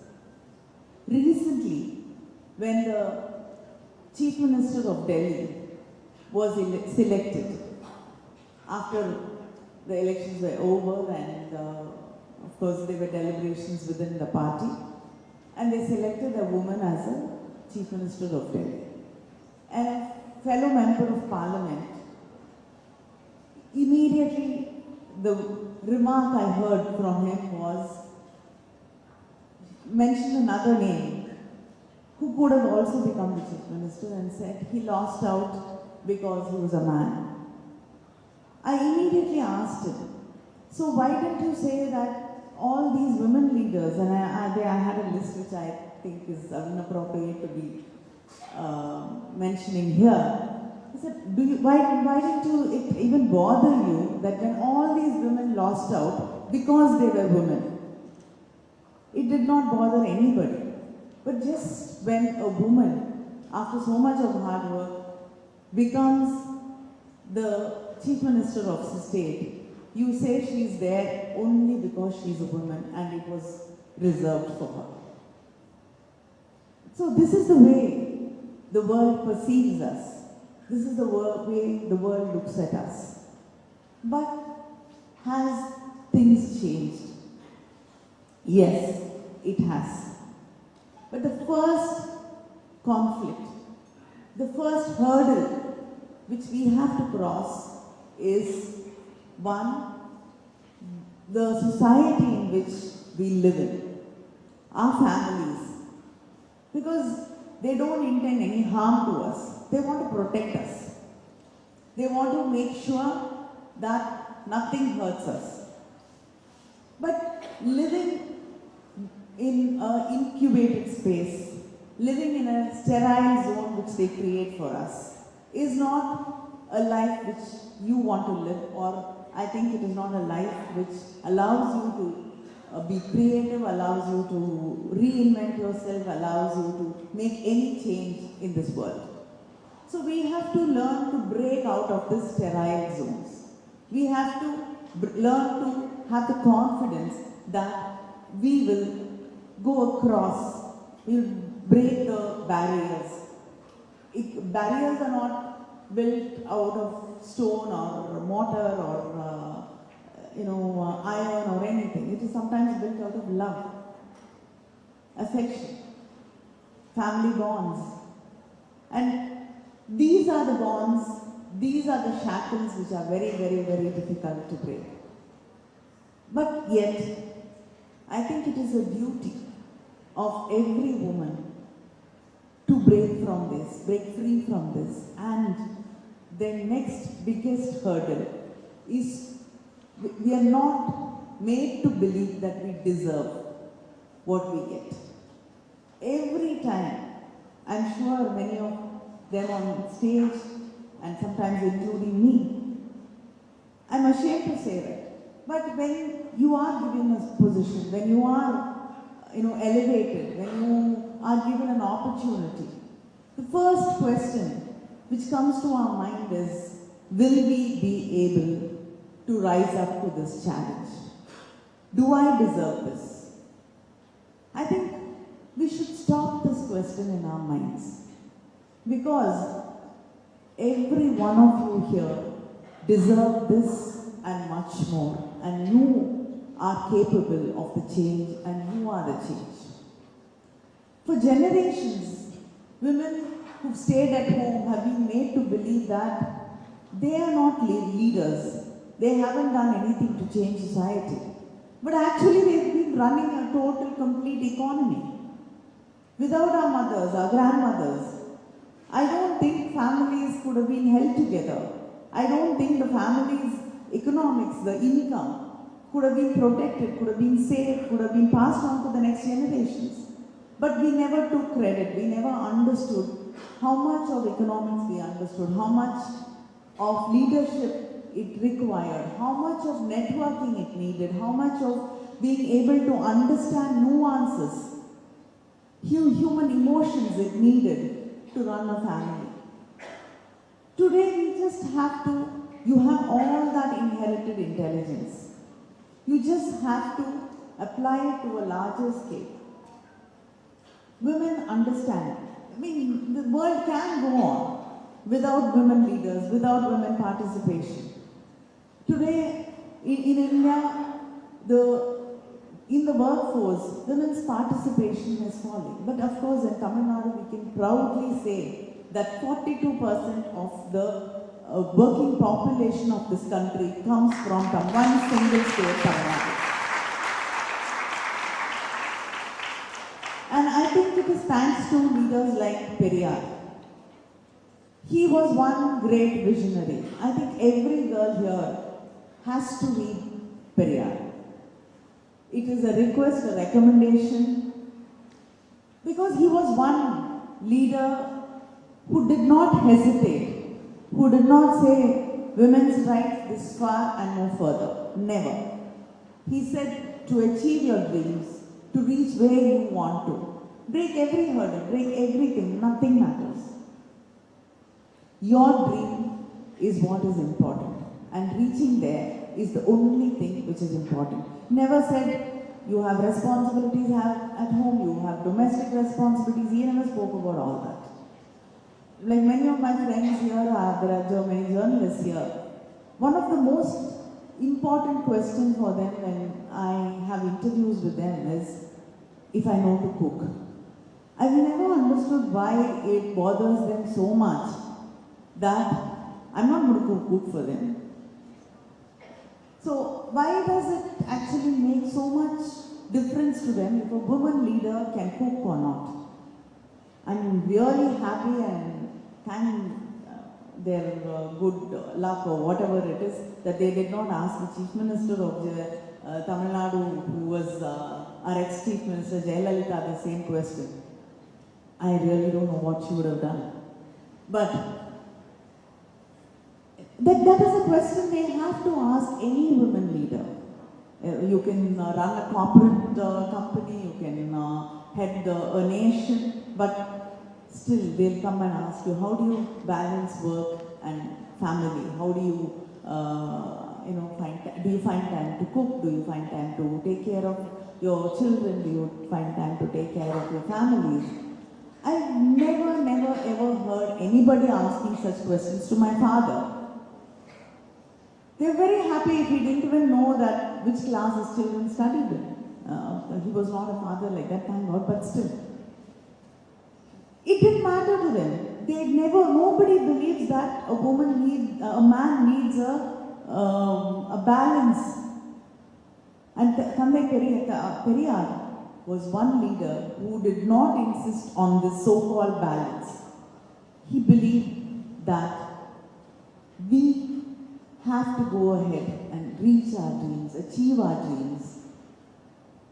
Speaker 6: Recently, when the Chief Minister of Delhi was selected, after the elections were over, and of course there were deliberations within the party, and they selected a woman as a Chief Minister of Delhi. And a fellow member of Parliament, immediately the remark I heard from him was, mentioned another name who could have also become the Chief Minister, and said he lost out because he was a man. I immediately asked him, so why didn't you say that all these women leaders, and I had a list which I think is inappropriate to be mentioning here. I said, why didn't it even bother you that when all these women lost out because they were women? It did not bother anybody. But just when a woman, after so much of hard work, becomes the Chief Minister of the state, you say she's there only because she's a woman and it was reserved for her. So this is the way the world perceives us. This is the way the world looks at us. But has things changed? Yes, it has. But the first conflict, the first hurdle which we have to cross is one, the society in which we live in, our families. Because they don't intend any harm to us. They want to protect us. They want to make sure that nothing hurts us. But living in an incubated space, living in a sterile zone which they create for us, is not a life which you want to live, or I think it is not a life which allows you to be creative, allows you to reinvent yourself, allows you to make any change in this world. So we have to learn to break out of these sterile zones. We have to learn to have the confidence that we will go across, we will break the barriers. Barriers are not built out of stone or mortar or iron or anything. It is sometimes built out of love, affection, family bonds. And these are the bonds, these are the shackles which are very, very, very difficult to break. But yet, I think it is a duty of every woman to break from this, break free from this. And the next biggest hurdle is we are not made to believe that we deserve what we get. Every time, I'm sure many of them on stage, and sometimes including me, I'm ashamed to say that. But when you are given a position, when you are elevated, when you are given an opportunity, the first question which comes to our mind is, will we be able to rise up to this challenge? Do I deserve this? I think we should stop this question in our minds, because every one of you here deserve this and much more, and you are capable of the change, and you are the change. For generations, women who've stayed at home have been made to believe that they are not leaders. They haven't done anything to change society. But actually they've been running a total, complete economy. Without our mothers, our grandmothers, I don't think families could have been held together. I don't think the family's economics, the income, could have been protected, could have been saved, could have been passed on to the next generations. But we never took credit, we never understood how much of economics we understood, how much of leadership it required, how much of networking it needed, how much of being able to understand nuances, human emotions it needed to run a family. Today we just have to, you have all that inherited intelligence. You just have to apply it to a larger scale. Women understand. I mean, the world can go on without women leaders, without women participation. Today, in India, in the workforce, women's participation is falling. But of course, in Tamil Nadu, we can proudly say that 42% of the working population of this country comes from one single state, Tamil Nadu. And I think it is thanks to leaders like Periyar. He was one great visionary. I think every girl here has to read Periyar. It is a request, a recommendation, because he was one leader who did not hesitate, who did not say women's rights this far and no further. Never. He said to achieve your dreams, to reach where you want to, break every hurdle, break everything, nothing matters. Your dream is what is important, and reaching there is the only thing which is important. Never said you have responsibilities at home, you have domestic responsibilities. He never spoke about all that. like many of my friends here there are many journalists here. One of the most important questions for them when I have interviews with them is if I know to cook. I've never understood why it bothers them so much that I'm not going to cook for them. So why does it actually make so much difference to them if a woman leader can cook or not? I'm really happy and thank their good luck or whatever it is that they did not ask the Chief Minister of Tamil Nadu, who was our ex-Chief Minister Jayalalitha, the same question. I really don't know what she would have done. But that is a question they have to ask any woman leader. You can run a corporate company, you can head a nation, but still they'll come and ask you, how do you balance work and family? How do you, do you find time to cook? Do you find time to take care of your children? Do you find time to take care of your families? I've never ever heard anybody asking such questions to my father. They were very happy if he didn't even know that which class his children studied in. He was not a father like that, thank God, but still. It didn't matter to them. Nobody believes that a man needs a balance. And Thandai Periyar was one leader who did not insist on this so-called balance. He believed that we have to go ahead and reach our dreams, achieve our dreams.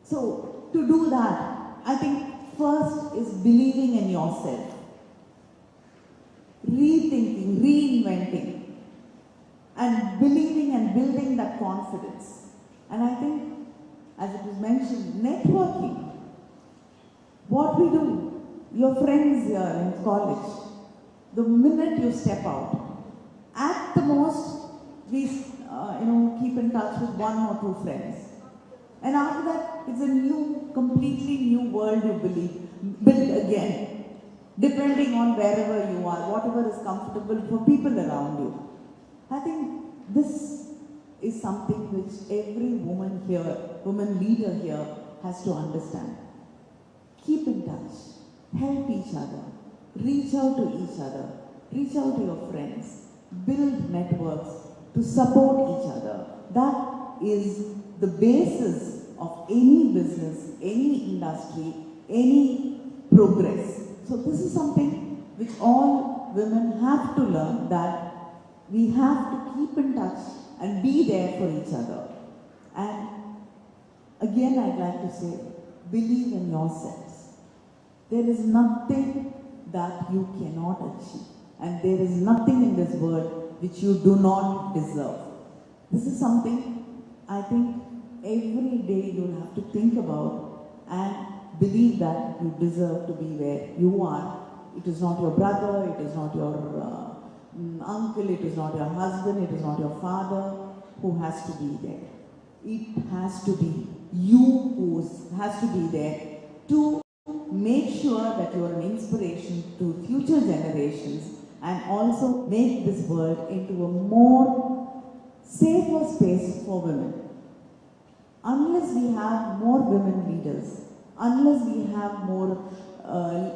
Speaker 6: So to do that, I think first is believing in yourself, rethinking, reinventing, and believing and building that confidence. And I think, as it was mentioned, networking. What we do, your friends here in college, the minute you step out, at the most, we keep in touch with one or two friends. And after that, it's a completely new world you build again, depending on wherever you are, whatever is comfortable for people around you. I think this is something which every woman leader here has to understand. Keep in touch, help each other, reach out to each other, reach out to your friends, build networks to support each other. That is the basis of any business, any industry, any progress. So this is something which all women have to learn, that we have to keep in touch and be there for each other. And again, I'd like to say, believe in yourselves. There is nothing that you cannot achieve, and there is nothing in this world which you do not deserve. This is something I think every day you'll have to think about and believe that you deserve to be where you are. It is not your brother, it is not your uncle, it is not your husband, it is not your father who has to be there. It has to be you who has to be there to make sure that you are an inspiration to future generations and also make this world into a more safer space for women. Unless we have more women leaders, unless we have more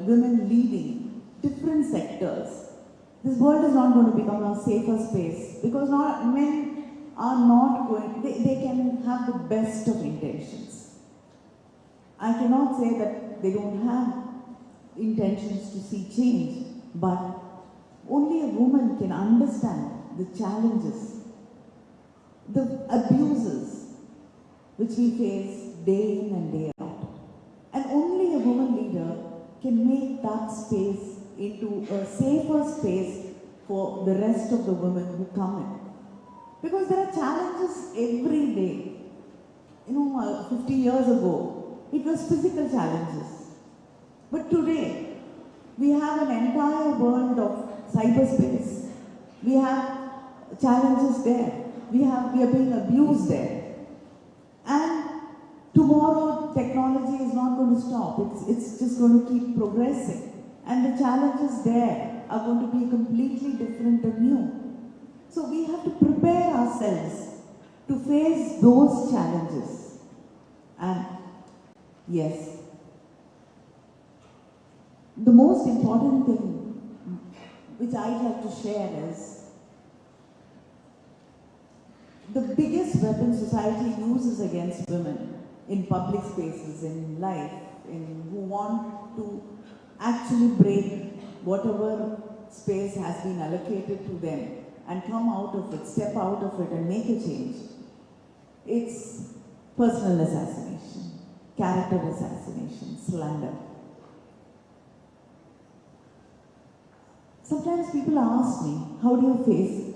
Speaker 6: women leading different sectors, this world is not going to become a safer space, because men are not going, they can have the best of intentions. I cannot say that they don't have intentions to see change, but only a woman can understand the challenges, the abuses which we face day in and day out. And only a woman leader can make that space into a safer space for the rest of the women who come in. Because there are challenges every day. 50 years ago, it was physical challenges. But today, we have an entire world of cyberspace. We have challenges there. We are being abused there. And tomorrow, technology is not going to stop. It's just going to keep progressing. And the challenges there are going to be completely different and new. So we have to prepare ourselves to face those challenges. And yes, the most important thing which I'd like to share is the biggest weapon society uses against women in public spaces, in life, who want to actually break whatever space has been allocated to them and come out of it, step out of it and make a change. It's personal assassination, character assassination, slander. Sometimes people ask me, how do you face it?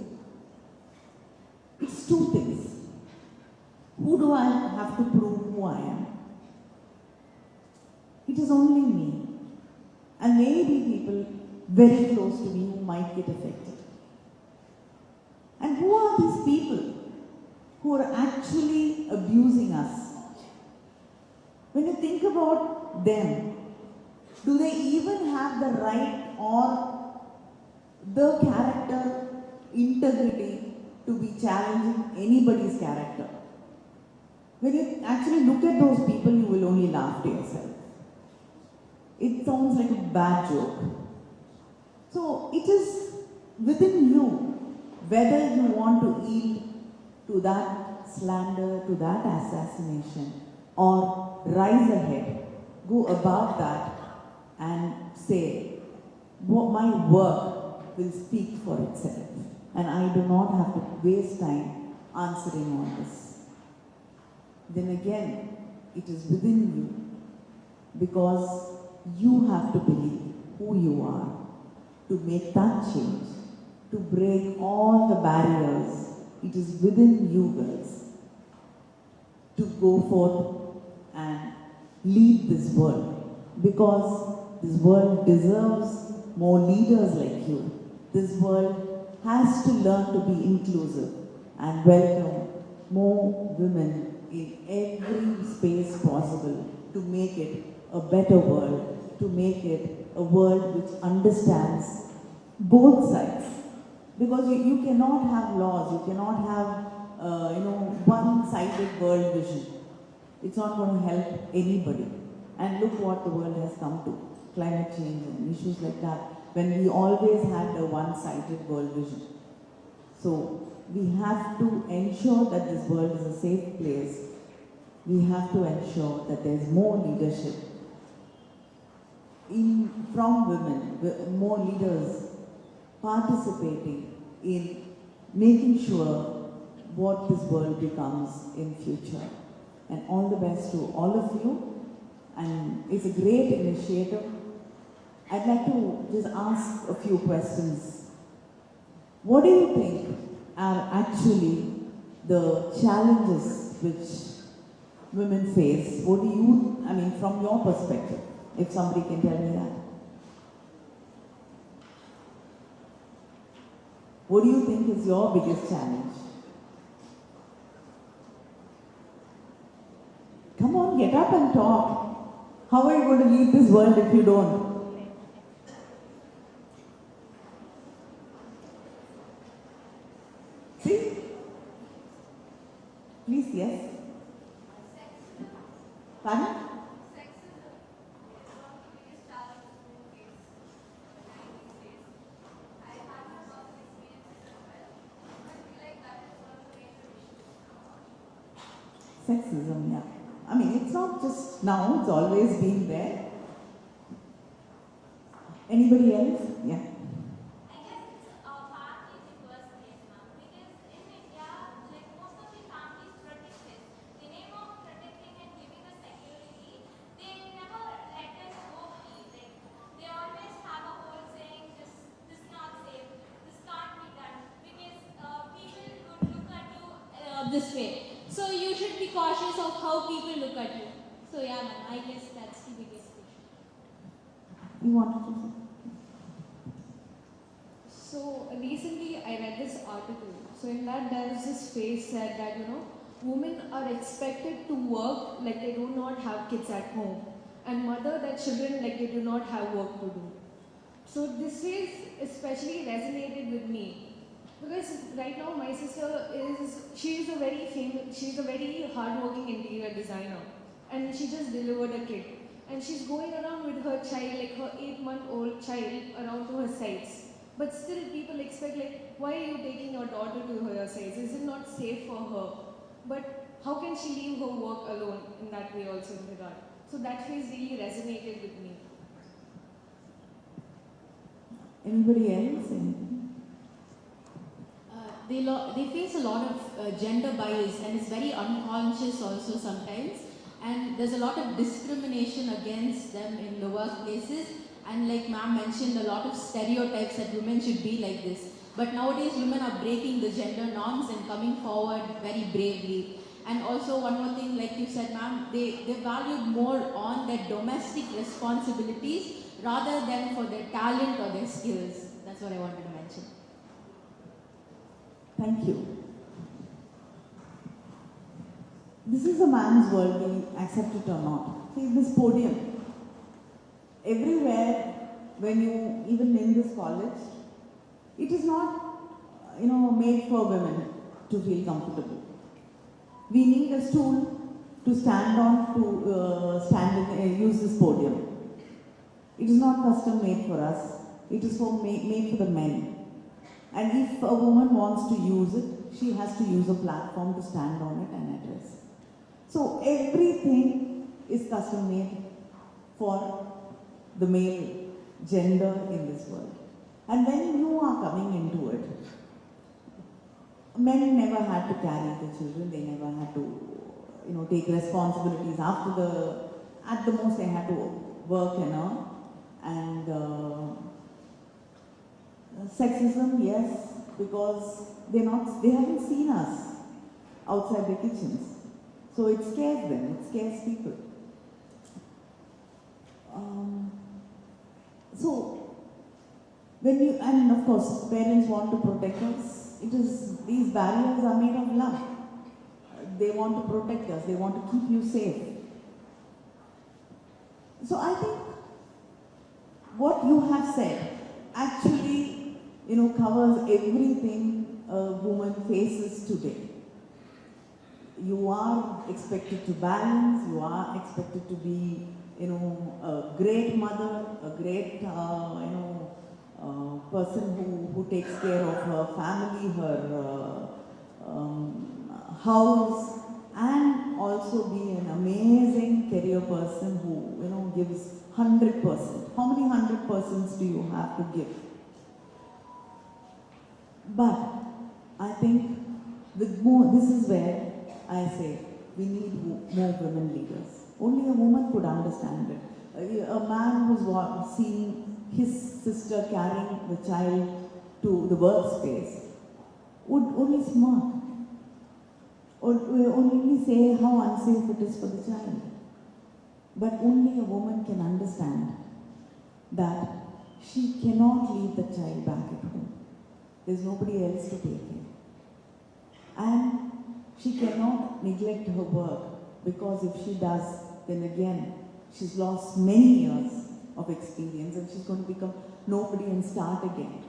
Speaker 6: It's two things. Who do I have to prove who I am? It is only me. And maybe people very close to me who might get affected. And who are these people who are actually abusing us? When you think about them, do they even have the right or the character integrity to be challenging anybody's character? When you actually look at those people, you will only laugh to yourself. It sounds like a bad joke. So it is within you whether you want to yield to that slander, to that assassination, or rise ahead, go above that and say, my work will speak for itself and I do not have to waste time answering on this. Then again, it is within you because you have to believe who you are to make that change, to break all the barriers. It is within you girls to go forth and lead this world because this world deserves more leaders like you. This world has to learn to be inclusive and welcome more women in every space possible to make it a better world, to make it a world which understands both sides. Because you cannot have laws, you cannot have one-sided world vision. It's not going to help anybody. And look what the world has come to, climate change and issues like that, when we always had a one-sided world vision. So we have to ensure that this world is a safe place. We have to ensure that there is more leadership from women, more leaders participating in making sure what this world becomes in future. And all the best to all of you. And it's a great initiative. I'd like to just ask a few questions. What do you think are actually the challenges which women face? What do you, from your perspective, if somebody can tell me that? What do you think is your biggest challenge? Come on, get up and talk. How are you going to lead this world if you don't? See? Please, yes. Pardon? Sexism, yeah. It's not just now, it's always been there. Anybody else? Yeah.
Speaker 8: I guess it's partly the first place, ma'am. Because in India, like most of the families protect this. The name of protecting and giving the security, they never let us go free. Like they always have a whole saying, this not safe, this can't be done. Because people would look at you this way. So you should be cautious of how people look at you. So yeah, ma'am, I guess that's the biggest issue.
Speaker 6: You wanted to say?
Speaker 9: So recently I read this article. So in that there is this phrase said that women are expected to work like they do not have kids at home and mother their children like they do not have work to do. So this is especially resonated with me because right now my sister she's a very hardworking interior designer, and she just delivered a kid, and she's going around with her child, like her 8-month-old child, around to her sites. But still people expect, like, why are you taking your daughter to her sites? Is it not safe for her? But how can she leave her work alone in that way also in regard? So that phase really resonated with me.
Speaker 6: Anybody else?
Speaker 10: They face a lot of gender bias, and it's very unconscious also sometimes. And there's a lot of discrimination against them in the workplaces. And like ma'am mentioned, a lot of stereotypes that women should be like this. But nowadays women are breaking the gender norms and coming forward very bravely. And also one more thing, like you said ma'am, they valued more on their domestic responsibilities rather than for their talent or their skills. That's what I wanted to mention.
Speaker 6: Thank you. This is a man's world, we accept it or not. See, this podium. Everywhere, when you, even in this college, it is not, made for women to feel comfortable. We need a stool to stand on, to use this podium. It is not custom made for us. It is made for the men. And if a woman wants to use it, she has to use a platform to stand on it and address. So everything is custom made for the male gender in this world. And when you are coming into it, men never had to carry the children, they never had to, take responsibilities. At the most they had to work and earn. And sexism, yes, because they haven't seen us outside the kitchens. So it scares them, it scares people. And of course, parents want to protect us. These barriers are made of love. They want to protect us, they want to keep you safe. So I think what you have said actually, covers everything a woman faces today. You are expected to balance, you are expected to be, a great mother, a great, person who takes care of her family, her house, and also be an amazing career person who, gives 100%. How many 100% do you have to give? But I think this is where I say we need more women leaders. Only a woman could understand it. A man who's seeing his sister carrying the child to the workspace would only smirk, or only say how unsafe it is for the child. But only a woman can understand that she cannot leave the child back at home. There's nobody else to take care. And she cannot neglect her work, because if she does, then again, she's lost many years of experience and she's going to become nobody and start again.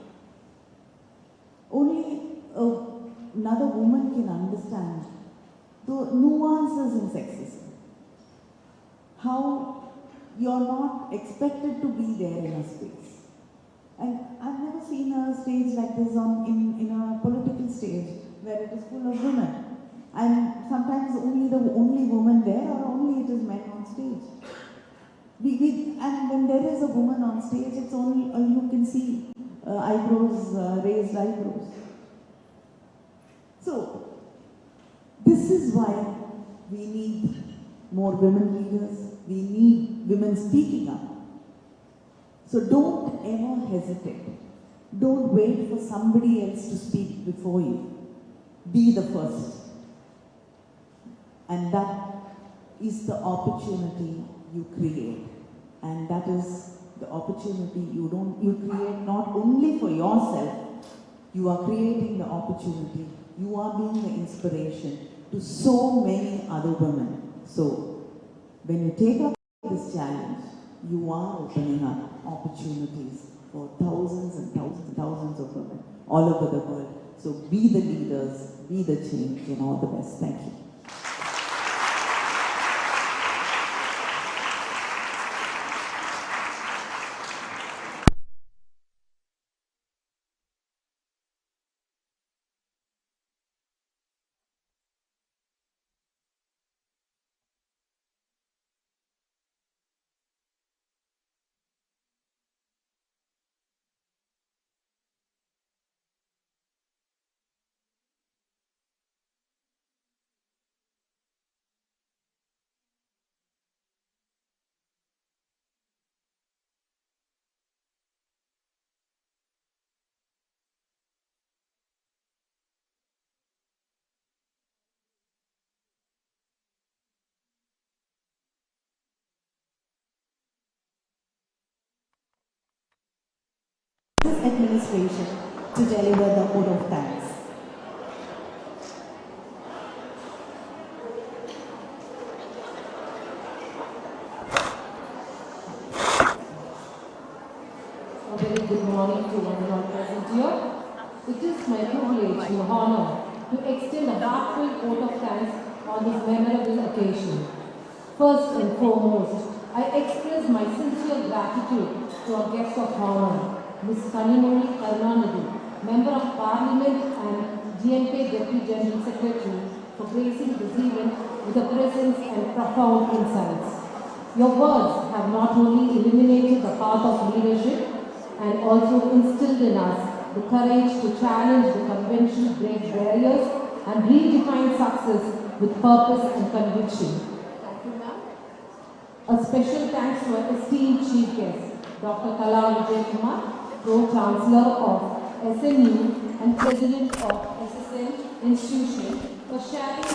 Speaker 6: Only another woman can understand the nuances in sexism. How you're not expected to be there in a space. And I've never seen a stage like this in a political stage where it is full of women. And sometimes only the only woman there, or only it is men on stage. And when there is a woman on stage, it's only, you can see raised eyebrows. So, this is why we need more women leaders. We need women speaking up. So don't ever hesitate. Don't wait for somebody else to speak before you. Be the first. And that is the opportunity you create. And that is the opportunity you create not only for yourself, you are creating the opportunity. You are being the inspiration to so many other women. So, when you take up this challenge, you are opening up opportunities for
Speaker 11: for thousands and thousands and thousands of women all over the world. So be the leaders, be the change, and all the best. Thank you.
Speaker 6: Administration to deliver the vote of thanks.
Speaker 3: A very good morning to everyone present here. It is my privilege and honor to extend a heartfelt vote of thanks on this memorable occasion. First and foremost, I express my sincere gratitude to our guest of honor, Ms. Keynote, Member of Parliament and GMP Deputy General Secretary, for gracing this event with a presence and profound insights. Your words have not only illuminated the path of leadership and also instilled in us the courage to challenge the conventional break barriers and redefine success with purpose and conviction. Thank you, ma'am. A special thanks to our esteemed chief guest, Dr. Kala Vijay, Pro-Chancellor of SMU and President of SSM Institution, for sharing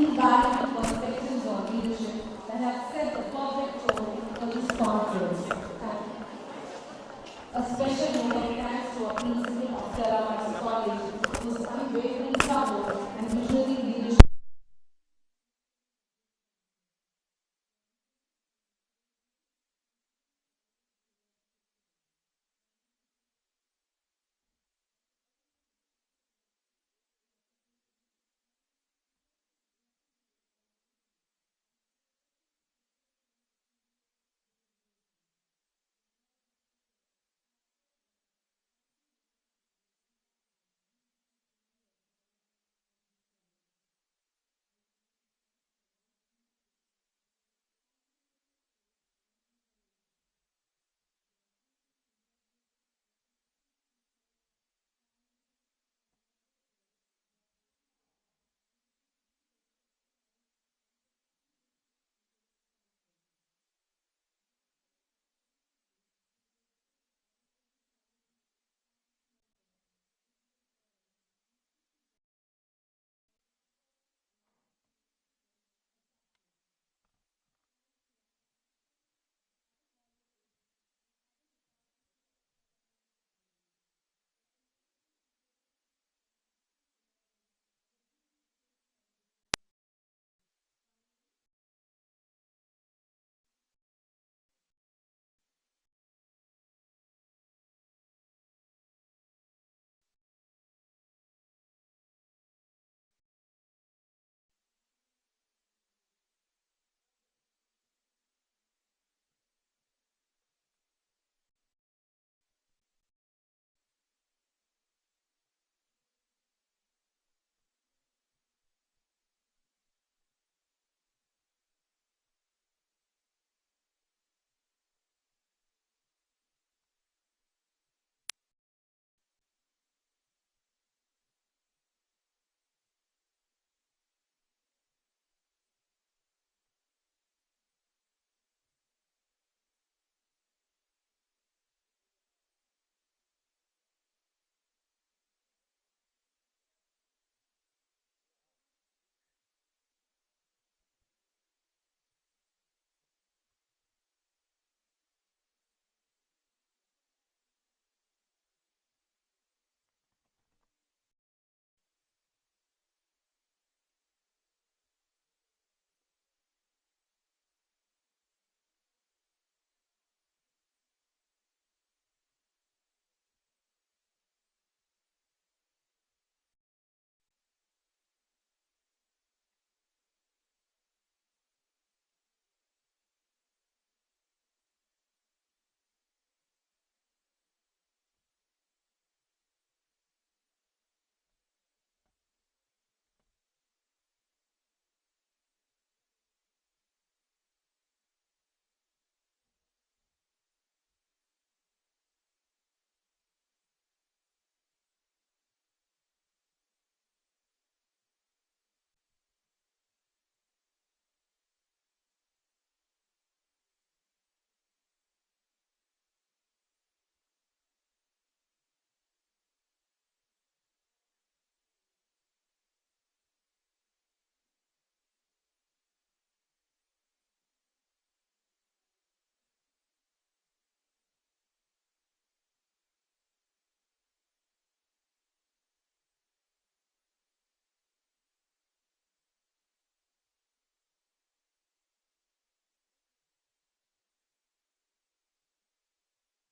Speaker 3: invaluable perspectives on leadership that have set the perfect tone for this conference. Thank you. A special note of thanks to our principal of Sarama's College, whose unwavering support